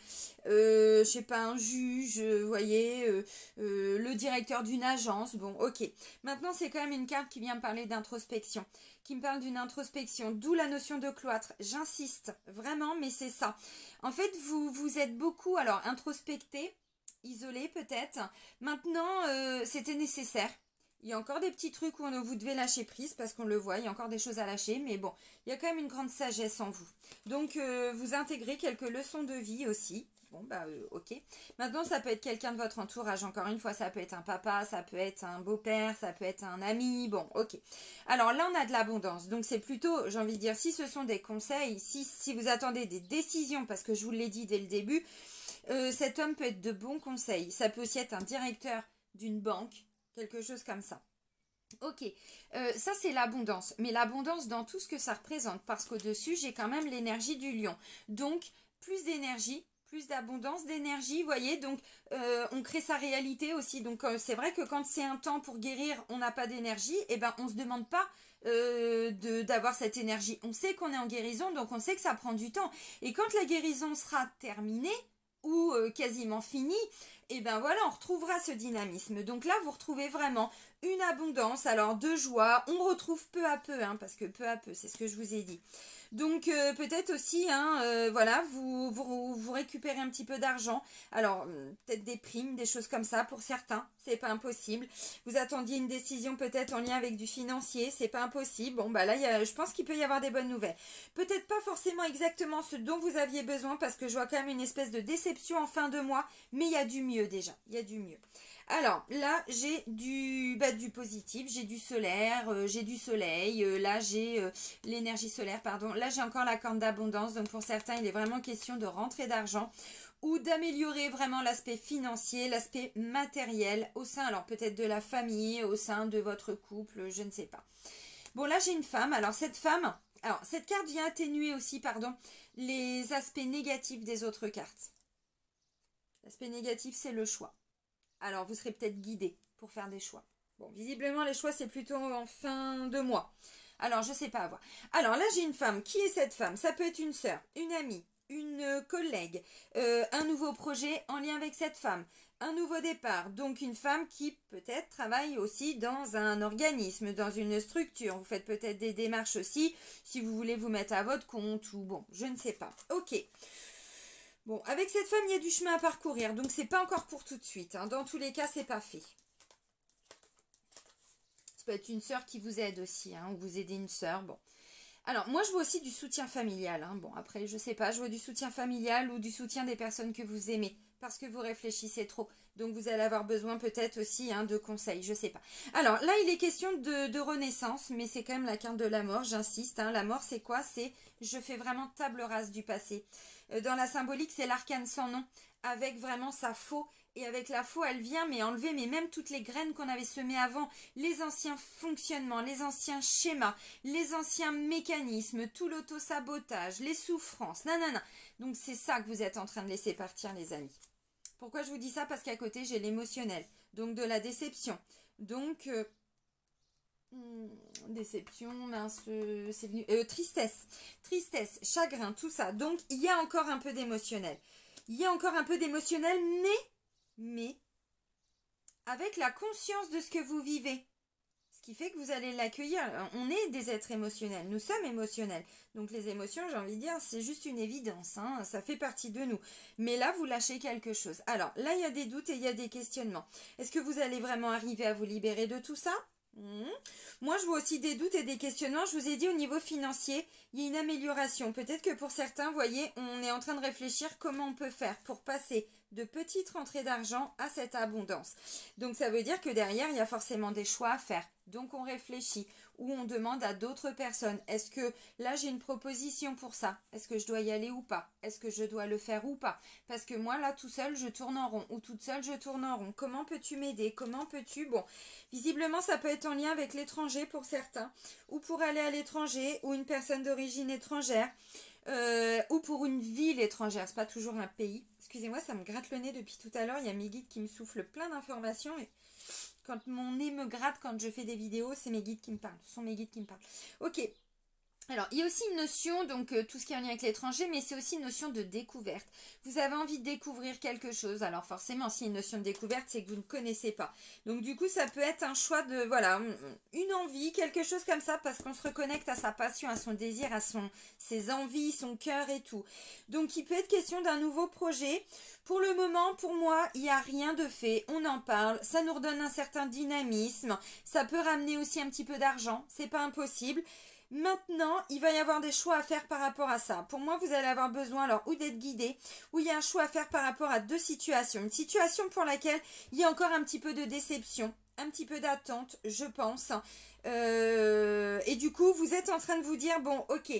je sais pas, un juge, vous voyez, le directeur d'une agence. Bon, ok. Maintenant, c'est quand même une carte qui vient me parler d'introspection, qui me parle d'une introspection, d'où la notion de cloître. J'insiste, vraiment, mais c'est ça. En fait, vous êtes beaucoup, alors, introspecté, isolé peut-être. Maintenant, c'était nécessaire. Il y a encore des petits trucs où vous devez lâcher prise parce qu'on le voit, il y a encore des choses à lâcher. Mais bon, il y a quand même une grande sagesse en vous. Donc, vous intégrez quelques leçons de vie aussi. Bon, bah, ok. Maintenant, ça peut être quelqu'un de votre entourage. Encore une fois, ça peut être un papa, ça peut être un beau-père, ça peut être un ami. Bon, ok. Alors là, on a de l'abondance. Donc, c'est plutôt, j'ai envie de dire, si ce sont des conseils, si vous attendez des décisions, parce que je vous l'ai dit dès le début, cet homme peut être de bons conseils. Ça peut aussi être un directeur d'une banque, quelque chose comme ça. Ok, ça c'est l'abondance, mais l'abondance dans tout ce que ça représente, parce qu'au-dessus j'ai quand même l'énergie du lion. Donc plus d'énergie, plus d'abondance d'énergie, vous voyez, donc on crée sa réalité aussi. Donc c'est vrai que quand c'est un temps pour guérir, on n'a pas d'énergie, et ben on se demande pas d'avoir cette énergie. On sait qu'on est en guérison, donc on sait que ça prend du temps. Et quand la guérison sera terminée, ou quasiment finie, et ben voilà, on retrouvera ce dynamisme. Donc là, vous retrouvez vraiment une abondance, alors de joie, on retrouve peu à peu, hein, parce que peu à peu, c'est ce que je vous ai dit. Donc peut-être aussi, hein, voilà, vous récupérez un petit peu d'argent. Alors peut-être des primes, des choses comme ça pour certains, c'est pas impossible. Vous attendiez une décision peut-être en lien avec du financier, c'est pas impossible. Bon bah là, je pense qu'il peut y avoir des bonnes nouvelles. Peut-être pas forcément exactement ce dont vous aviez besoin parce que je vois quand même une espèce de déception en fin de mois, mais il y a du mieux déjà, il y a du mieux. Alors là, j'ai du positif, j'ai du solaire, j'ai du soleil, là j'ai l'énergie solaire, pardon. Là j'ai encore la corne d'abondance, donc pour certains il est vraiment question de rentrée d'argent ou d'améliorer vraiment l'aspect financier, l'aspect matériel au sein, alors peut-être de la famille, au sein de votre couple, je ne sais pas. Bon là j'ai une femme, alors cette femme, alors cette carte vient atténuer aussi, pardon, les aspects négatifs des autres cartes. L'aspect négatif c'est le choix. Alors, vous serez peut-être guidé pour faire des choix. Bon, visiblement, les choix, c'est plutôt en fin de mois. Alors, je ne sais pas voir. Alors, là, j'ai une femme. Qui est cette femme? Ça peut être une sœur, une amie, une collègue, un nouveau projet en lien avec cette femme, un nouveau départ. Donc, une femme qui, peut-être, travaille aussi dans un organisme, dans une structure. Vous faites peut-être des démarches aussi, si vous voulez vous mettre à votre compte ou bon, je ne sais pas. Ok. Bon, avec cette femme, il y a du chemin à parcourir, donc c'est pas encore pour tout de suite. Hein. Dans tous les cas, c'est pas fait. Ça peut être une sœur qui vous aide aussi, hein, ou vous aidez une sœur. Bon. Alors, moi, je vois aussi du soutien familial. Hein. Bon, après, je sais pas, je vois du soutien familial ou du soutien des personnes que vous aimez, parce que vous réfléchissez trop. Donc, vous allez avoir besoin peut-être aussi hein, de conseils, je sais pas. Alors, là, il est question de renaissance, mais c'est quand même la carte de la mort, j'insiste. Hein. La mort, c'est quoi? C'est, je fais vraiment table rase du passé. Dans la symbolique, c'est l'arcane sans nom, avec vraiment sa faux. Et avec la faux, elle vient mais enlever mais même toutes les graines qu'on avait semées avant, les anciens fonctionnements, les anciens schémas, les anciens mécanismes, tout l'auto-sabotage, les souffrances, nanana. Donc c'est ça que vous êtes en train de laisser partir les amis. Pourquoi je vous dis ça? Parce qu'à côté j'ai l'émotionnel, donc de la déception. Donc déception, mince, c'est venu. Tristesse, chagrin, tout ça. Donc il y a encore un peu d'émotionnel. Il y a encore un peu d'émotionnel, mais avec la conscience de ce que vous vivez. Ce qui fait que vous allez l'accueillir. On est des êtres émotionnels, nous sommes émotionnels. Donc les émotions, j'ai envie de dire, c'est juste une évidence, hein, ça fait partie de nous. Mais là, vous lâchez quelque chose. Alors là, il y a des doutes et il y a des questionnements. Est-ce que vous allez vraiment arriver à vous libérer de tout ça? Moi, je vois aussi des doutes et des questionnements. Je vous ai dit au niveau financier, il y a une amélioration. Peut-être que pour certains, vous voyez, on est en train de réfléchir comment on peut faire pour passer de petites rentrées d'argent à cette abondance. Donc, ça veut dire que derrière, il y a forcément des choix à faire. Donc, on réfléchit ou on demande à d'autres personnes. Est-ce que là, j'ai une proposition pour ça? Est-ce que je dois y aller ou pas? Est-ce que je dois le faire ou pas? Parce que moi, là, tout seul, je tourne en rond. Ou toute seule, je tourne en rond. Comment peux-tu m'aider? Comment peux-tu... Bon, visiblement, ça peut être en lien avec l'étranger pour certains. Ou pour aller à l'étranger, ou une personne d'origine étrangère. Ou pour une ville étrangère. C'est pas toujours un pays. Excusez-moi, ça me gratte le nez depuis tout à l'heure. Il y a mes guides qui me soufflent plein d'informations et... Quand mon nez me gratte quand je fais des vidéos, c'est mes guides qui me parlent. Ce sont mes guides qui me parlent. Ok. Alors, il y a aussi une notion, donc tout ce qui est en lien avec l'étranger, mais c'est aussi une notion de découverte. Vous avez envie de découvrir quelque chose. Alors forcément, s'il y a une notion de découverte, c'est que vous ne connaissez pas. Donc du coup, ça peut être un choix de, voilà, une envie, quelque chose comme ça, parce qu'on se reconnecte à sa passion, à son désir, à ses envies, son cœur et tout. Donc il peut être question d'un nouveau projet. Pour le moment, pour moi, il n'y a rien de fait. On en parle, ça nous redonne un certain dynamisme. Ça peut ramener aussi un petit peu d'argent, c'est pas impossible. Maintenant, il va y avoir des choix à faire par rapport à ça. Pour moi, vous allez avoir besoin alors ou d'être guidé, ou il y a un choix à faire par rapport à deux situations. Une situation pour laquelle il y a encore un petit peu de déception, un petit peu d'attente, je pense. Et du coup, vous êtes en train de vous dire, bon, ok,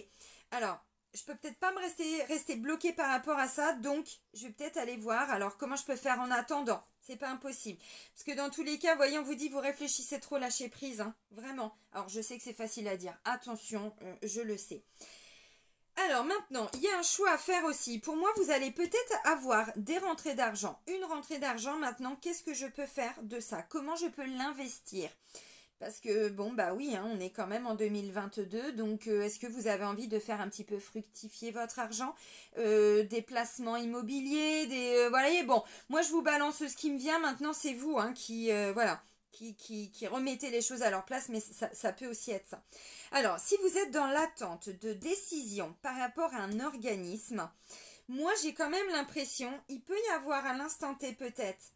alors, je peux peut-être pas me rester bloqué par rapport à ça, donc je vais peut-être aller voir, alors comment je peux faire en attendant. C'est pas impossible. Parce que dans tous les cas, voyez, on vous dit, vous réfléchissez trop, lâchez prise, hein, vraiment. Alors, je sais que c'est facile à dire. Attention, je le sais. Alors maintenant, il y a un choix à faire aussi. Pour moi, vous allez peut-être avoir des rentrées d'argent. Une rentrée d'argent, maintenant, qu'est-ce que je peux faire de ça? Comment je peux l'investir? Parce que, bon, bah oui, hein, on est quand même en 2022, donc est-ce que vous avez envie de faire un petit peu fructifier votre argent? Des placements immobiliers, voilà, bon, moi je vous balance ce qui me vient, maintenant c'est vous hein, voilà, qui remettez les choses à leur place, mais ça peut aussi être ça. Alors, si vous êtes dans l'attente de décision par rapport à un organisme, moi j'ai quand même l'impression, il peut y avoir à l'instant T peut-être,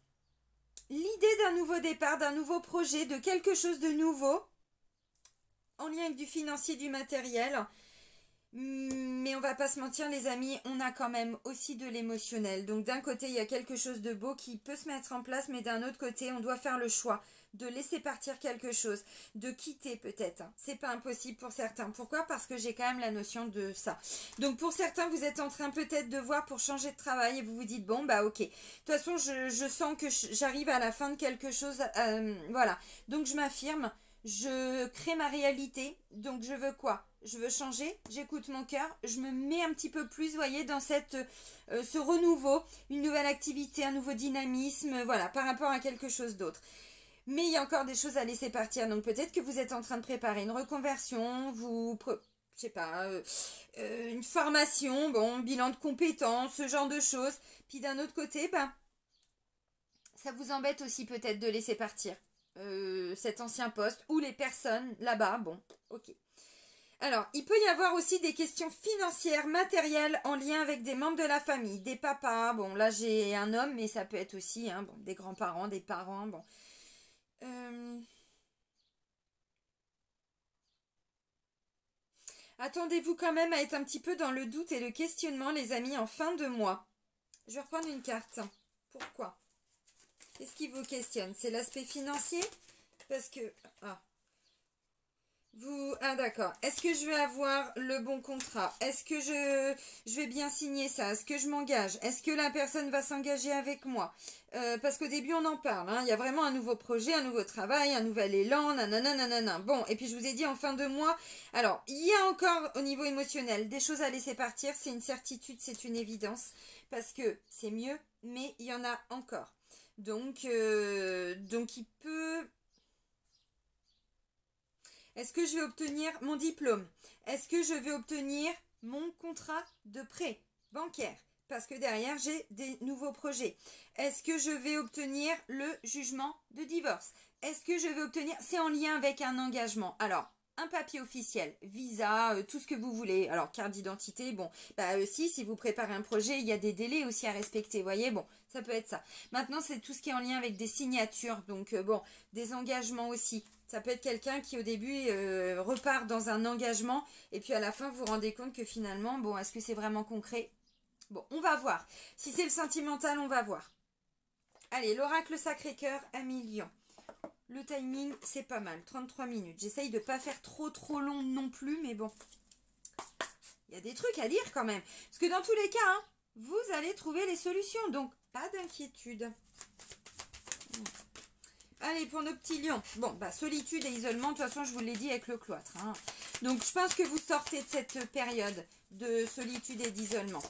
l'idée d'un nouveau départ, d'un nouveau projet, de quelque chose de nouveau, en lien avec du financier, du matériel. Mais on va pas se mentir les amis, on a quand même aussi de l'émotionnel. Donc d'un côté, il y a quelque chose de beau qui peut se mettre en place, mais d'un autre côté, on doit faire le choix de laisser partir quelque chose, de quitter peut-être. C'est pas impossible pour certains. Pourquoi? Parce que j'ai quand même la notion de ça. Donc pour certains, vous êtes en train peut-être de voir pour changer de travail et vous vous dites, bon bah ok. De toute façon, je sens que j'arrive à la fin de quelque chose. Voilà. Donc je m'affirme. Je crée ma réalité, donc je veux quoi? Je veux changer, j'écoute mon cœur, je me mets un petit peu plus, vous voyez, dans ce renouveau, une nouvelle activité, un nouveau dynamisme, voilà, par rapport à quelque chose d'autre. Mais il y a encore des choses à laisser partir, donc peut-être que vous êtes en train de préparer une reconversion, je sais pas, une formation, bon, bilan de compétences, ce genre de choses. Puis d'un autre côté, ben, ça vous embête aussi peut-être de laisser partir cet ancien poste ou les personnes là-bas. Bon, ok. Alors, il peut y avoir aussi des questions financières, matérielles en lien avec des membres de la famille, des papas. Bon, là j'ai un homme, mais ça peut être aussi hein, bon, des grands-parents, des parents. Bon. Attendez-vous quand même à être un petit peu dans le doute et le questionnement, les amis, en fin de mois. Je vais reprendre une carte. Pourquoi? Qu'est-ce qui vous questionne? C'est l'aspect financier? Parce que... Ah d'accord. Est-ce que je vais avoir le bon contrat? Est-ce que je vais bien signer ça? Est-ce que je m'engage? Est-ce que la personne va s'engager avec moi? Parce qu'au début on en parle. Hein. Il y a vraiment un nouveau projet, un nouveau travail, un nouvel élan, nanana, nanana. Bon, et puis je vous ai dit en fin de mois. Alors, il y a encore au niveau émotionnel des choses à laisser partir. C'est une certitude, c'est une évidence. Parce que c'est mieux, mais il y en a encore. Donc il peut... Est-ce que je vais obtenir mon diplôme? Est-ce que je vais obtenir mon contrat de prêt bancaire? Parce que derrière, j'ai des nouveaux projets. Est-ce que je vais obtenir le jugement de divorce? Est-ce que je vais obtenir... C'est en lien avec un engagement. Alors, un papier officiel, visa, tout ce que vous voulez. Alors, carte d'identité, bon, bah si vous préparez un projet, il y a des délais aussi à respecter, voyez, bon, ça peut être ça. Maintenant, c'est tout ce qui est en lien avec des signatures, donc bon, des engagements aussi. Ça peut être quelqu'un qui au début repart dans un engagement et puis à la fin vous vous rendez compte que finalement, bon, est-ce que c'est vraiment concret? Bon, on va voir. Si c'est le sentimental, on va voir. Allez, l'oracle Sacré-Cœur à million. Le timing, c'est pas mal, 33 minutes. J'essaye de ne pas faire trop long non plus, mais bon. Il y a des trucs à dire quand même. Parce que dans tous les cas, hein, vous allez trouver les solutions. Donc, pas d'inquiétude. Allez, pour nos petits lions. Bon, bah, solitude et isolement, de toute façon, je vous l'ai dit avec le cloître. Hein. Donc, je pense que vous sortez de cette période de solitude et d'isolement.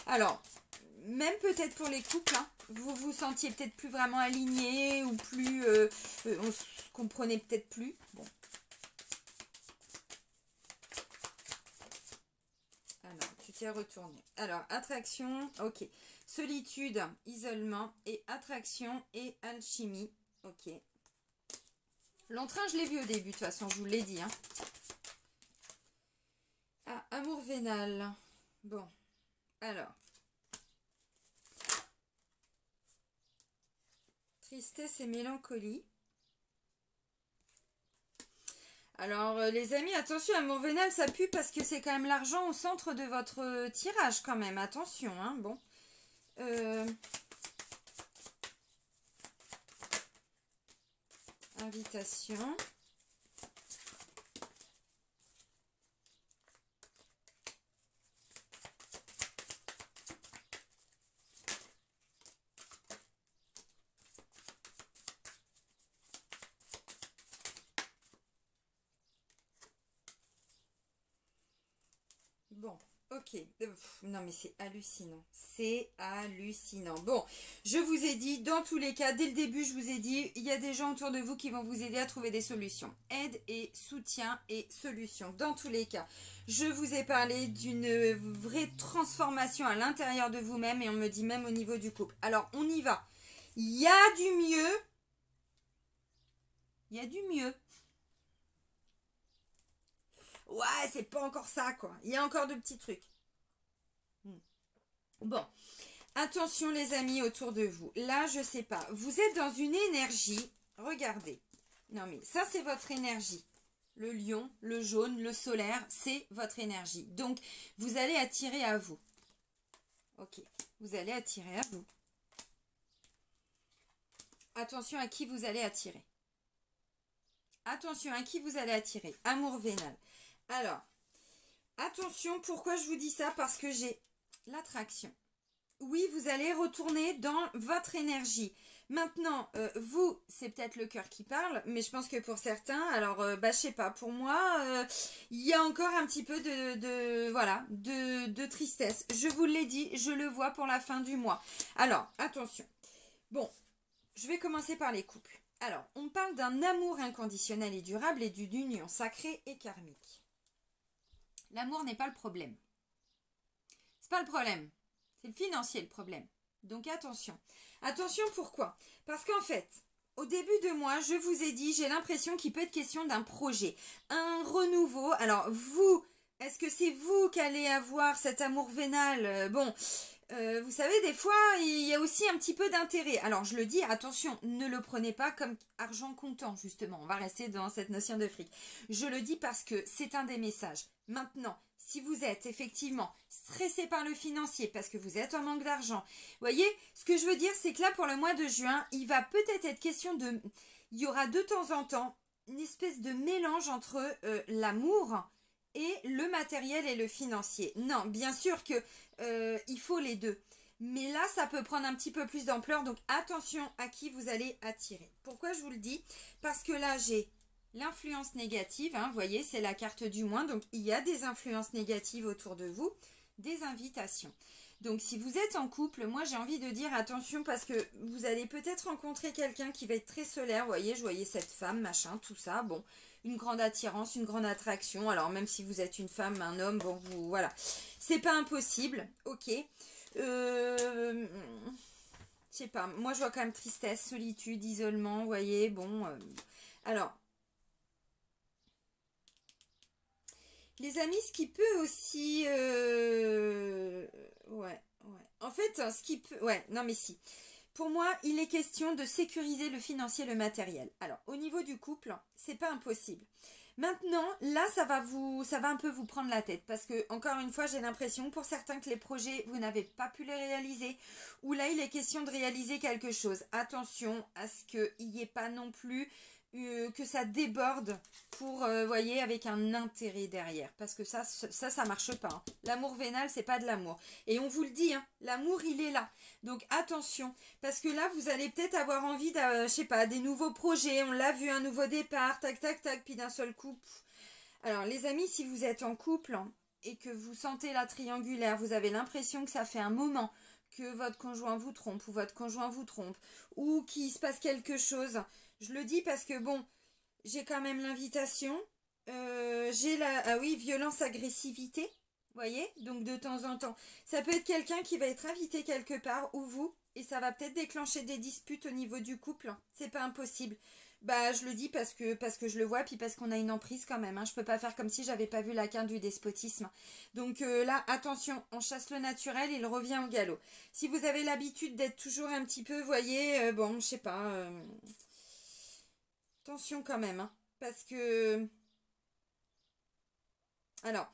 Alors, même peut-être pour les couples, hein, vous vous sentiez peut-être plus vraiment aligné ou plus... on se comprenait peut-être plus. Bon. c'est retourné. Alors, attraction, ok. Solitude, isolement et attraction et alchimie, ok. L'entrain, je l'ai vu au début, de toute façon, je vous l'ai dit. Hein. Ah, amour vénal. Bon, alors. Tristesse et mélancolie. Alors, les amis, attention, amour vénal, ça pue parce que c'est quand même l'argent au centre de votre tirage quand même. Attention, hein, bon. Invitation. Bon, ok. Non, mais c'est hallucinant. C'est hallucinant. Bon, je vous ai dit, dans tous les cas, dès le début, je vous ai dit, il y a des gens autour de vous qui vont vous aider à trouver des solutions. Aide et soutien et solutions. Dans tous les cas, je vous ai parlé d'une vraie transformation à l'intérieur de vous-même et on me dit même au niveau du couple. Alors, on y va. Il y a du mieux. Il y a du mieux. Ouais, c'est pas encore ça, quoi. Il y a encore de petits trucs. Bon, attention les amis autour de vous. Là, je sais pas. Vous êtes dans une énergie. Regardez. Non, mais ça, c'est votre énergie. Le lion, le jaune, le solaire, c'est votre énergie. Donc, vous allez attirer à vous. Ok, vous allez attirer à vous. Attention à qui vous allez attirer. Attention à qui vous allez attirer. Amour vénal. Alors, attention, pourquoi je vous dis ça? Parce que j'ai l'attraction. Oui, vous allez retourner dans votre énergie. Maintenant, vous, c'est peut-être le cœur qui parle, mais je pense que pour certains, alors, je sais pas, pour moi, il y a encore un petit peu de tristesse. Je vous l'ai dit, je le vois pour la fin du mois. Alors, attention. Bon, je vais commencer par les couples. Alors, on parle d'un amour inconditionnel et durable et d'une union sacrée et karmique. L'amour n'est pas le problème. C'est pas le problème. C'est le financier le problème. Donc attention. Attention pourquoi? Parce qu'en fait, au début de mois, je vous ai dit, j'ai l'impression qu'il peut être question d'un projet, un renouveau. Alors vous, est-ce que c'est vous qui allez avoir cet amour vénal? Bon, vous savez, des fois, il y a aussi un petit peu d'intérêt. Alors, je le dis, attention, ne le prenez pas comme argent comptant, justement. On va rester dans cette notion de fric. Je le dis parce que c'est un des messages. Maintenant, si vous êtes effectivement stressé par le financier parce que vous êtes en manque d'argent, vous voyez, ce que je veux dire, c'est que là, pour le mois de juin, il va peut-être être question de... Il y aura de temps en temps une espèce de mélange entre l'amour et le matériel et le financier. Non, bien sûr que il faut les deux. Mais là, ça peut prendre un petit peu plus d'ampleur. Donc, attention à qui vous allez attirer. Pourquoi je vous le dis? Parce que là, j'ai l'influence négative. Hein, vous voyez, c'est la carte du moins. Donc, il y a des influences négatives autour de vous. Des invitations. Donc, si vous êtes en couple, moi, j'ai envie de dire attention parce que vous allez peut-être rencontrer quelqu'un qui va être très solaire. Vous voyez, je voyais cette femme, machin, tout ça. Bon, une grande attirance, une grande attraction. Alors, même si vous êtes une femme, un homme, bon, vous, voilà. C'est pas impossible, ok. Je sais pas, moi je vois quand même tristesse, solitude, isolement, vous voyez, bon. Alors, les amis, ce qui peut aussi... ouais. En fait, ce qui peut... Ouais, non mais si. Pour moi, il est question de sécuriser le financier et le matériel. Alors, au niveau du couple, c'est pas impossible. Maintenant, là, ça va un peu vous prendre la tête parce que, encore une fois, j'ai l'impression pour certains que les projets, vous n'avez pas pu les réaliser ou là, il est question de réaliser quelque chose. Attention à ce qu'il n'y ait pas non plus que ça déborde pour, voyez, avec un intérêt derrière parce que ça marche pas. Hein. L'amour vénal, c'est pas de l'amour. Et on vous le dit, hein, l'amour, il est là. Donc attention, parce que là, vous allez peut-être avoir envie, je sais pas, des nouveaux projets. On l'a vu, un nouveau départ, tac, tac, tac, puis d'un seul coup. Alors les amis, si vous êtes en couple hein, et que vous sentez la triangulaire, vous avez l'impression que ça fait un moment que votre conjoint vous trompe ou votre conjoint vous trompe ou qu'il se passe quelque chose. Je le dis parce que bon, j'ai quand même l'invitation. J'ai la... Ah oui, violence, agressivité. Voyez? Donc de temps en temps. Ça peut être quelqu'un qui va être invité quelque part ou vous. Et ça va peut-être déclencher des disputes au niveau du couple. C'est pas impossible. Bah je le dis parce que je le vois, puis parce qu'on a une emprise quand même. Hein. Je peux pas faire comme si j'avais pas vu la carte du despotisme. Donc là, attention, on chasse le naturel, il revient au galop. Si vous avez l'habitude d'être toujours un petit peu, voyez, bon, je sais pas. Attention quand même. Hein, parce que. Alors.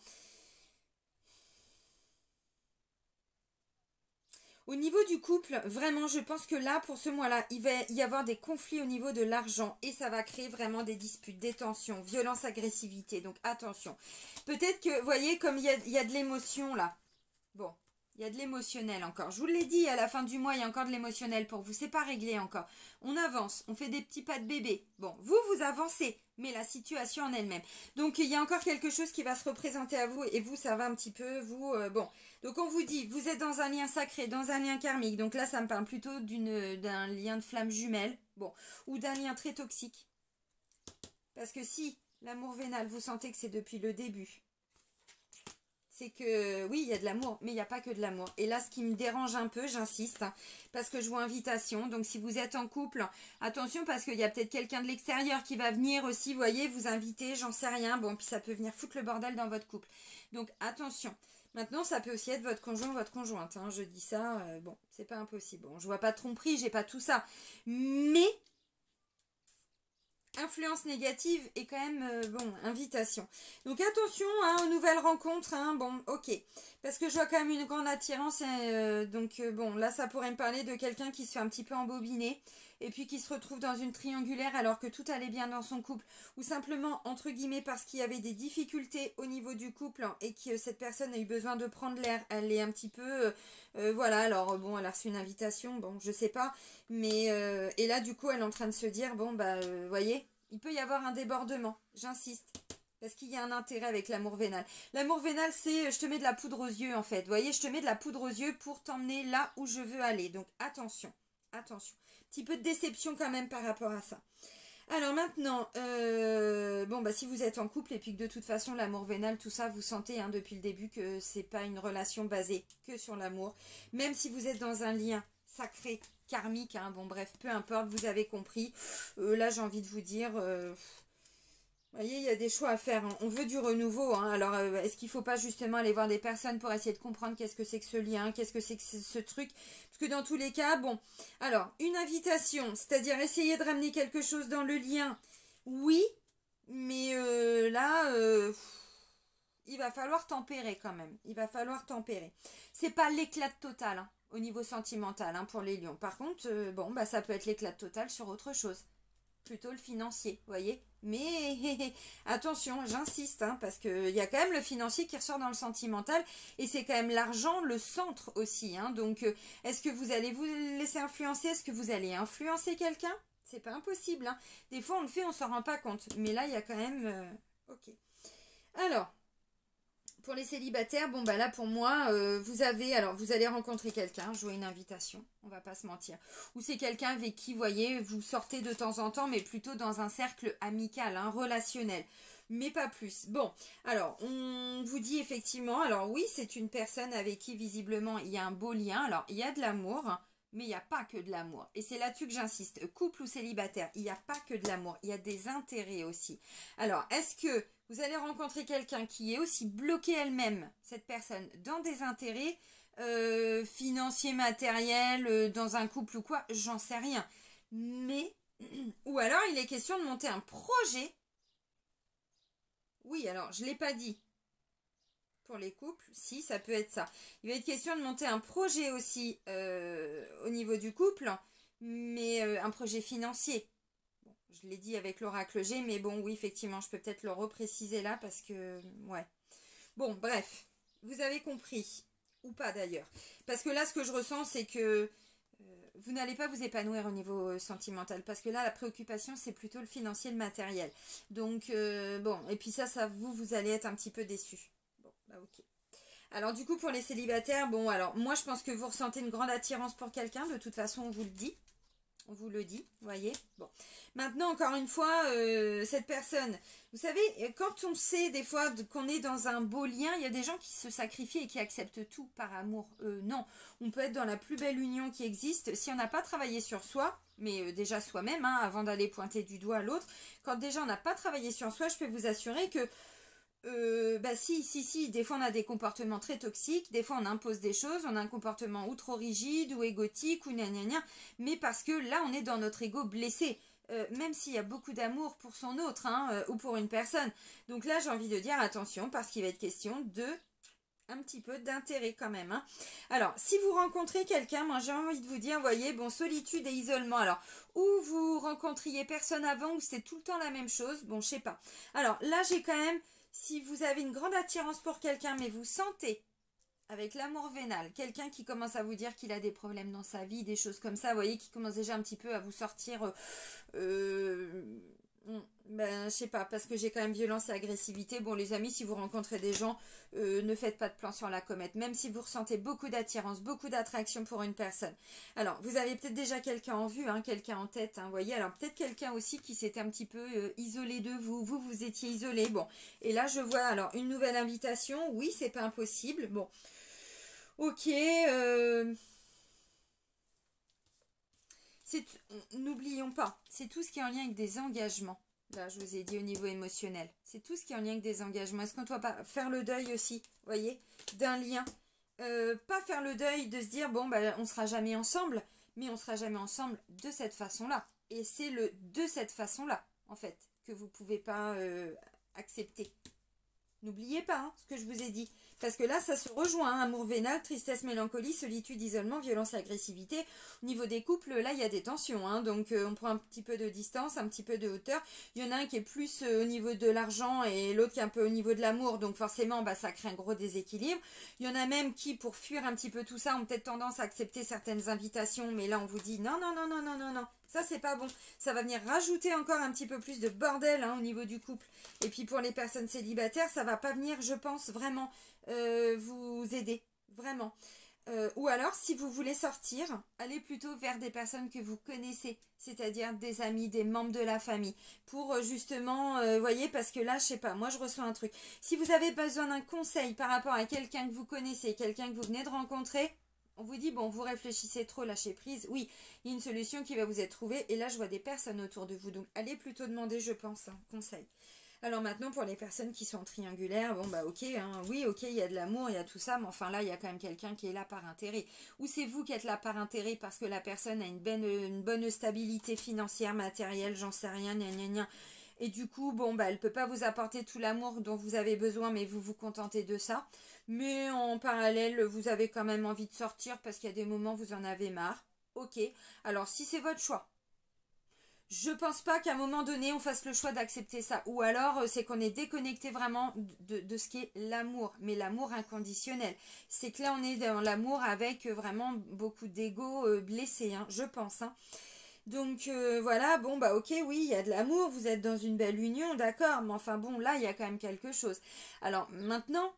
Au niveau du couple, vraiment, je pense que là, pour ce mois-là, il va y avoir des conflits au niveau de l'argent et ça va créer vraiment des disputes, des tensions, violence, agressivité. Donc attention. Peut-être que, vous voyez, comme il y a de l'émotion là. Bon, il y a de l'émotionnel encore. Je vous l'ai dit, à la fin du mois, il y a encore de l'émotionnel pour vous. C'est pas réglé encore. On avance, on fait des petits pas de bébé. Bon, vous avancez, mais la situation en elle-même. Donc, il y a encore quelque chose qui va se représenter à vous. Et vous, ça va un petit peu, vous... bon, donc on vous dit, vous êtes dans un lien sacré, dans un lien karmique. Donc là, ça me parle plutôt d'un lien de flamme jumelle. Bon, ou d'un lien très toxique. Parce que si l'amour vénal, vous sentez que c'est depuis le début... C'est que, oui, il y a de l'amour, mais il n'y a pas que de l'amour. Et là, ce qui me dérange un peu, j'insiste, hein, parce que je vois invitation. Donc, si vous êtes en couple, attention, parce qu'il y a peut-être quelqu'un de l'extérieur qui va venir aussi, vous voyez, vous inviter, j'en sais rien. Bon, puis ça peut venir foutre le bordel dans votre couple. Donc, attention. Maintenant, ça peut aussi être votre conjoint, votre conjointe. Hein, je dis ça, bon, c'est pas impossible. Bon, je vois pas de tromperie, j'ai pas tout ça. Mais... influence négative et quand même, bon, invitation. Donc attention hein, aux nouvelles rencontres, hein, bon, ok. Parce que je vois quand même une grande attirance, donc bon, là ça pourrait me parler de quelqu'un qui se fait un petit peu embobiner, et puis qui se retrouve dans une triangulaire alors que tout allait bien dans son couple, ou simplement, entre guillemets, parce qu'il y avait des difficultés au niveau du couple, hein, et que cette personne a eu besoin de prendre l'air, elle est un petit peu, voilà, alors bon, elle a reçu une invitation, bon, je sais pas, mais, et là du coup, elle est en train de se dire, bon, bah, voyez, il peut y avoir un débordement, j'insiste. Parce qu'il y a un intérêt avec l'amour vénal. L'amour vénal, c'est je te mets de la poudre aux yeux en fait. Vous voyez, je te mets de la poudre aux yeux pour t'emmener là où je veux aller. Donc attention, attention. Petit peu de déception quand même par rapport à ça. Alors maintenant, bon bah si vous êtes en couple et puis que de toute façon l'amour vénal, tout ça, vous sentez hein, depuis le début que c'est pas une relation basée que sur l'amour. Même si vous êtes dans un lien sacré, karmique, hein, bon bref, peu importe, vous avez compris. Là j'ai envie de vous dire... vous voyez, il y a des choix à faire. Hein. On veut du renouveau. Hein. Alors, est-ce qu'il ne faut pas justement aller voir des personnes pour essayer de comprendre qu'est-ce que c'est que ce lien, qu'est-ce que c'est que ce truc? Parce que dans tous les cas, bon. Alors, une invitation, c'est-à-dire essayer de ramener quelque chose dans le lien. Oui, mais là, il va falloir tempérer quand même. Il va falloir tempérer. C'est pas l'éclat total hein, au niveau sentimental hein, pour les lions. Par contre, bon, bah, ça peut être l'éclat total sur autre chose. Plutôt le financier, vous voyez. Mais attention, j'insiste, hein, parce qu'il y a quand même le financier qui ressort dans le sentimental, et c'est quand même l'argent, le centre aussi. Hein, donc, est-ce que vous allez vous laisser influencer? Est-ce que vous allez influencer quelqu'un? C'est pas impossible. Hein. Des fois, on le fait, on s'en rend pas compte. Mais là, il y a quand même... ok. Alors, pour les célibataires, bon bah là pour moi, vous allez rencontrer quelqu'un, jouer une invitation, on va pas se mentir. Ou c'est quelqu'un avec qui, vous voyez, vous sortez de temps en temps, mais plutôt dans un cercle amical, hein, relationnel. Mais pas plus. Bon, alors, on vous dit effectivement, alors oui, c'est une personne avec qui visiblement il y a un beau lien. Alors, il y a de l'amour, hein, mais il n'y a pas que de l'amour. Et c'est là-dessus que j'insiste. Couple ou célibataire, il n'y a pas que de l'amour, il y a des intérêts aussi. Alors, est-ce que vous allez rencontrer quelqu'un qui est aussi bloqué elle-même, cette personne, dans des intérêts financiers, matériels, dans un couple ou quoi, j'en sais rien. Mais, ou alors il est question de monter un projet. Oui, alors je ne l'ai pas dit. Pour les couples, si, ça peut être ça. Il va être question de monter un projet aussi au niveau du couple, mais un projet financier. Je l'ai dit avec l'oracle G, mais bon, oui, effectivement, je peux peut-être le repréciser là parce que, ouais. Bon, bref, vous avez compris, ou pas d'ailleurs. Parce que là, ce que je ressens, c'est que vous n'allez pas vous épanouir au niveau sentimental. Parce que là, la préoccupation, c'est plutôt le financier, le matériel. Donc, bon, et puis ça, vous allez être un petit peu déçus. Bon, bah ok. Alors du coup, pour les célibataires, bon, alors, moi, je pense que vous ressentez une grande attirance pour quelqu'un. De toute façon, on vous le dit. On vous le dit, voyez. Bon, maintenant, encore une fois, cette personne, vous savez, quand on sait des fois qu'on est dans un beau lien, il y a des gens qui se sacrifient et qui acceptent tout par amour. Non, on peut être dans la plus belle union qui existe. Si on n'a pas travaillé sur soi, mais déjà soi-même, hein, avant d'aller pointer du doigt l'autre, quand déjà on n'a pas travaillé sur soi, je peux vous assurer que bah si, des fois on a des comportements très toxiques, des fois on impose des choses, on a un comportement ou trop rigide ou égotique ou gna gna gna, mais parce que là on est dans notre ego blessé, même s'il y a beaucoup d'amour pour son autre, hein, ou pour une personne. Donc là j'ai envie de dire attention parce qu'il va être question de un petit peu d'intérêt quand même, hein. Alors, si vous rencontrez quelqu'un, moi j'ai envie de vous dire, voyez, bon, solitude et isolement. Alors, ou vous rencontriez personne avant, ou c'est tout le temps la même chose, bon, je sais pas. Alors, là j'ai quand même, si vous avez une grande attirance pour quelqu'un, mais vous sentez, avec l'amour vénal, quelqu'un qui commence à vous dire qu'il a des problèmes dans sa vie, des choses comme ça, vous voyez, qui commence déjà un petit peu à vous sortir... ben, je sais pas, parce que j'ai quand même violence et agressivité. Bon, les amis, si vous rencontrez des gens, ne faites pas de plan sur la comète, même si vous ressentez beaucoup d'attirance, beaucoup d'attraction pour une personne. Alors, vous avez peut-être déjà quelqu'un en vue, hein, quelqu'un en tête, hein, voyez. Alors, peut-être quelqu'un aussi qui s'était un petit peu isolé de vous. Vous étiez isolé. Bon, et là, je vois, alors, une nouvelle invitation. Oui, c'est pas impossible. Bon, ok, n'oublions pas, c'est tout ce qui est en lien avec des engagements. Là, je vous ai dit au niveau émotionnel. C'est tout ce qui est en lien avec des engagements. Est-ce qu'on ne doit pas faire le deuil aussi, voyez, d'un lien, pas faire le deuil de se dire, bon, bah, on ne sera jamais ensemble, mais on ne sera jamais ensemble de cette façon-là. Et c'est le de cette façon-là, en fait, que vous ne pouvez pas accepter. N'oubliez pas hein, ce que je vous ai dit. Parce que là, ça se rejoint. Hein, amour vénal, tristesse, mélancolie, solitude, isolement, violence et agressivité. Au niveau des couples, là, il y a des tensions. Hein, donc, on prend un petit peu de distance, un petit peu de hauteur. Il y en a un qui est plus au niveau de l'argent et l'autre qui est un peu au niveau de l'amour. Donc, forcément, bah, ça crée un gros déséquilibre. Il y en a même qui, pour fuir un petit peu tout ça, ont peut-être tendance à accepter certaines invitations. Mais là, on vous dit non, non, non, non, non, non, non. Ça, c'est pas bon. Ça va venir rajouter encore un petit peu plus de bordel hein, au niveau du couple. Et puis, pour les personnes célibataires, ça va pas venir, je pense, vraiment vous aider. Vraiment. Ou alors, si vous voulez sortir, allez plutôt vers des personnes que vous connaissez, c'est-à-dire des amis, des membres de la famille, pour justement, voyez, parce que là, je sais pas, moi je reçois un truc. Si vous avez besoin d'un conseil par rapport à quelqu'un que vous connaissez, quelqu'un que vous venez de rencontrer, on vous dit, bon, vous réfléchissez trop, lâchez prise. Oui, il y a une solution qui va vous être trouvée, et là, je vois des personnes autour de vous, donc allez plutôt demander, je pense, un conseil. Alors maintenant, pour les personnes qui sont triangulaires, bon bah ok, hein, oui ok, il y a de l'amour, il y a tout ça, mais enfin là, il y a quand même quelqu'un qui est là par intérêt. Ou c'est vous qui êtes là par intérêt parce que la personne a une bonne stabilité financière, matérielle, j'en sais rien, gna gna gna. Et du coup, bon bah elle peut pas vous apporter tout l'amour dont vous avez besoin, mais vous vous contentez de ça. Mais en parallèle, vous avez quand même envie de sortir parce qu'il y a des moments où vous en avez marre. Ok, alors si c'est votre choix, je pense pas qu'à un moment donné, on fasse le choix d'accepter ça. Ou alors, c'est qu'on est déconnecté vraiment de ce qui est l'amour. Mais l'amour inconditionnel. C'est que là, on est dans l'amour avec vraiment beaucoup d'ego blessé, hein, je pense. Hein. Donc, voilà, bon, bah ok, oui, il y a de l'amour, vous êtes dans une belle union, d'accord. Mais enfin, bon, là, il y a quand même quelque chose. Alors, maintenant,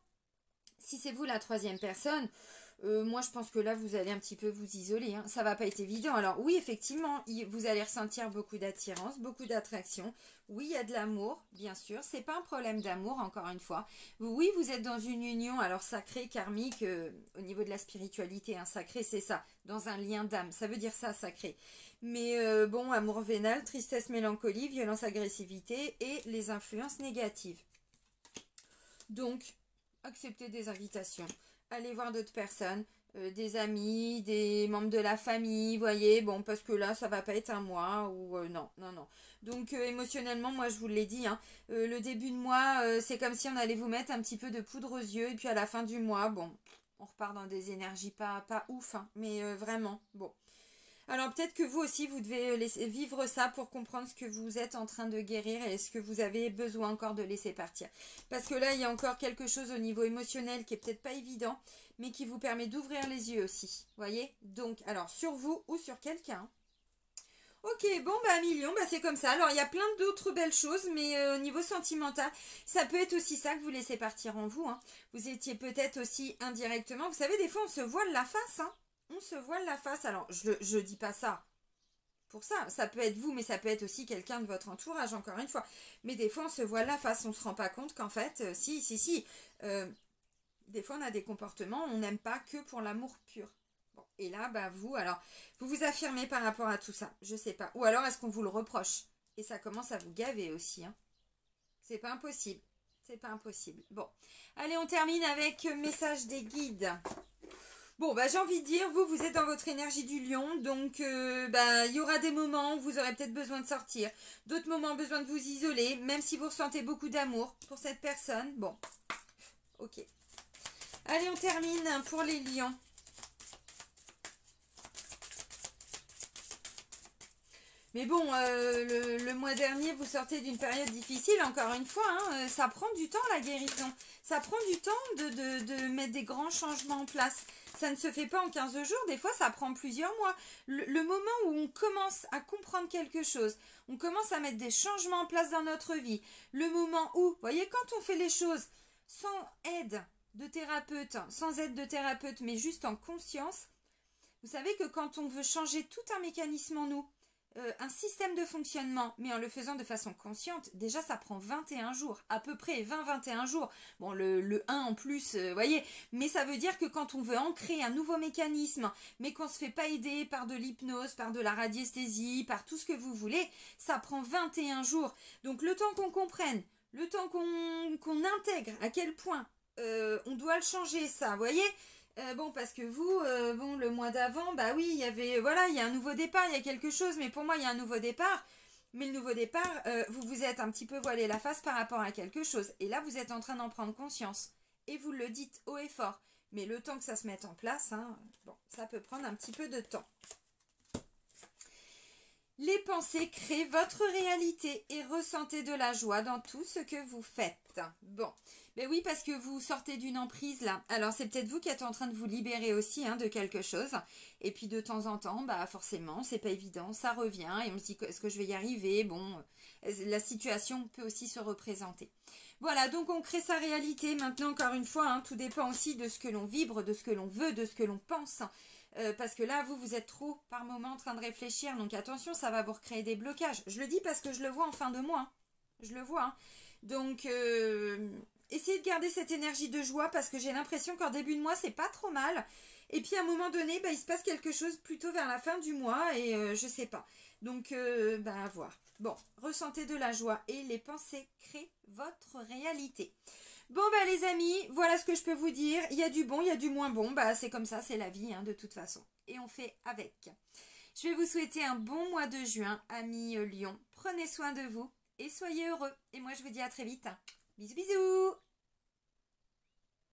si c'est vous la troisième personne... moi, je pense que là, vous allez un petit peu vous isoler. Hein. Ça va pas être évident. Alors, oui, effectivement, vous allez ressentir beaucoup d'attirance, beaucoup d'attraction. Oui, il y a de l'amour, bien sûr. C'est pas un problème d'amour, encore une fois. Oui, vous êtes dans une union, alors sacrée, karmique, au niveau de la spiritualité. Hein, sacré, c'est ça. Dans un lien d'âme. Ça veut dire ça, sacré. Mais bon, amour vénal, tristesse, mélancolie, violence, agressivité et les influences négatives. Donc, acceptez des invitations. Allez voir d'autres personnes, des amis, des membres de la famille, voyez, bon, parce que là, ça va pas être un mois, ou non, non, non. Donc, émotionnellement, moi, je vous l'ai dit, hein, le début de mois, c'est comme si on allait vous mettre un petit peu de poudre aux yeux, et puis à la fin du mois, bon, on repart dans des énergies pas ouf, hein, mais vraiment, bon. Alors peut-être que vous aussi, vous devez vivre ça pour comprendre ce que vous êtes en train de guérir et ce que vous avez besoin encore de laisser partir. Parce que là, il y a encore quelque chose au niveau émotionnel qui est peut-être pas évident, mais qui vous permet d'ouvrir les yeux aussi. Voyez? Donc, alors sur vous ou sur quelqu'un. Ok, bon, bah, million, bah, c'est comme ça. Alors, il y a plein d'autres belles choses, mais au niveau sentimental, ça peut être aussi ça que vous laissez partir en vous. Hein. Vous étiez peut-être aussi indirectement. Vous savez, des fois, on se voile la face, hein. On se voile la face. Alors, je dis pas ça. pour ça. Ça peut être vous, mais ça peut être aussi quelqu'un de votre entourage, encore une fois. Mais des fois, on se voit là face, on se rend pas compte qu'en fait, si. Des fois, on a des comportements, on n'aime pas que pour l'amour pur. Bon, et là, bah vous, alors, vous vous affirmez par rapport à tout ça. Je sais pas. Ou alors, est-ce qu'on vous le reproche? Et ça commence à vous gaver aussi, hein. C'est pas impossible. C'est pas impossible. Bon. Allez, on termine avec message des guides. Bon, bah j'ai envie de dire, vous êtes dans votre énergie du lion, donc bah il y aura des moments où vous aurez peut-être besoin de sortir, d'autres moments besoin de vous isoler, même si vous ressentez beaucoup d'amour pour cette personne. Bon, ok. Allez, on termine pour les lions. Mais bon, le mois dernier, vous sortez d'une période difficile, encore une fois, hein, ça prend du temps la guérison. Ça prend du temps de mettre des grands changements en place. Ça ne se fait pas en 15 jours, des fois ça prend plusieurs mois. Le moment où on commence à comprendre quelque chose, on commence à mettre des changements en place dans notre vie, le moment où, vous voyez, quand on fait les choses sans aide de thérapeute, mais juste en conscience, vous savez que quand on veut changer tout un mécanisme en nous, un système de fonctionnement, mais en le faisant de façon consciente, déjà ça prend 21 jours, à peu près 20-21 jours. Bon, le 1 en plus, voyez, mais ça veut dire que quand on veut ancrer un nouveau mécanisme, mais qu'on ne se fait pas aider par de l'hypnose, par de la radiesthésie, par tout ce que vous voulez, ça prend 21 jours. Donc le temps qu'on comprenne, le temps qu'on intègre à quel point on doit le changer, ça, vous voyez. Bon, parce que vous, bon, le mois d'avant, bah oui, il y avait, voilà, il y a un nouveau départ, il y a quelque chose, mais pour moi, il y a un nouveau départ. Mais le nouveau départ, vous vous êtes un petit peu voilé la face par rapport à quelque chose. Et là, vous êtes en train d'en prendre conscience. Et vous le dites haut et fort. Mais le temps que ça se mette en place, hein, bon, ça peut prendre un petit peu de temps. Les pensées créent votre réalité et ressentez de la joie dans tout ce que vous faites. Bon, mais oui, parce que vous sortez d'une emprise là. Alors c'est peut-être vous qui êtes en train de vous libérer aussi hein, de quelque chose. Et puis de temps en temps, bah forcément, c'est pas évident, ça revient et on se dit est-ce que je vais y arriver? Bon, la situation peut aussi se représenter. Voilà, donc on crée sa réalité. Maintenant, encore une fois, hein, tout dépend aussi de ce que l'on vibre, de ce que l'on veut, de ce que l'on pense. Parce que là, vous êtes trop par moment en train de réfléchir. Donc attention, ça va vous recréer des blocages. Je le dis parce que je le vois en fin de mois. Hein. Je le vois. Hein. Donc, essayez de garder cette énergie de joie parce que j'ai l'impression qu'en début de mois, c'est pas trop mal. Et puis à un moment donné, bah, il se passe quelque chose plutôt vers la fin du mois et je sais pas. Donc, bah, à voir. Bon, ressentez de la joie et les pensées créent votre réalité. Bon bah les amis, voilà ce que je peux vous dire. Il y a du bon, il y a du moins bon. Bah c'est comme ça, c'est la vie hein, de toute façon. Et on fait avec. Je vais vous souhaiter un bon mois de juin, amis Lion. Prenez soin de vous et soyez heureux. Et moi je vous dis à très vite. Bisous bisous.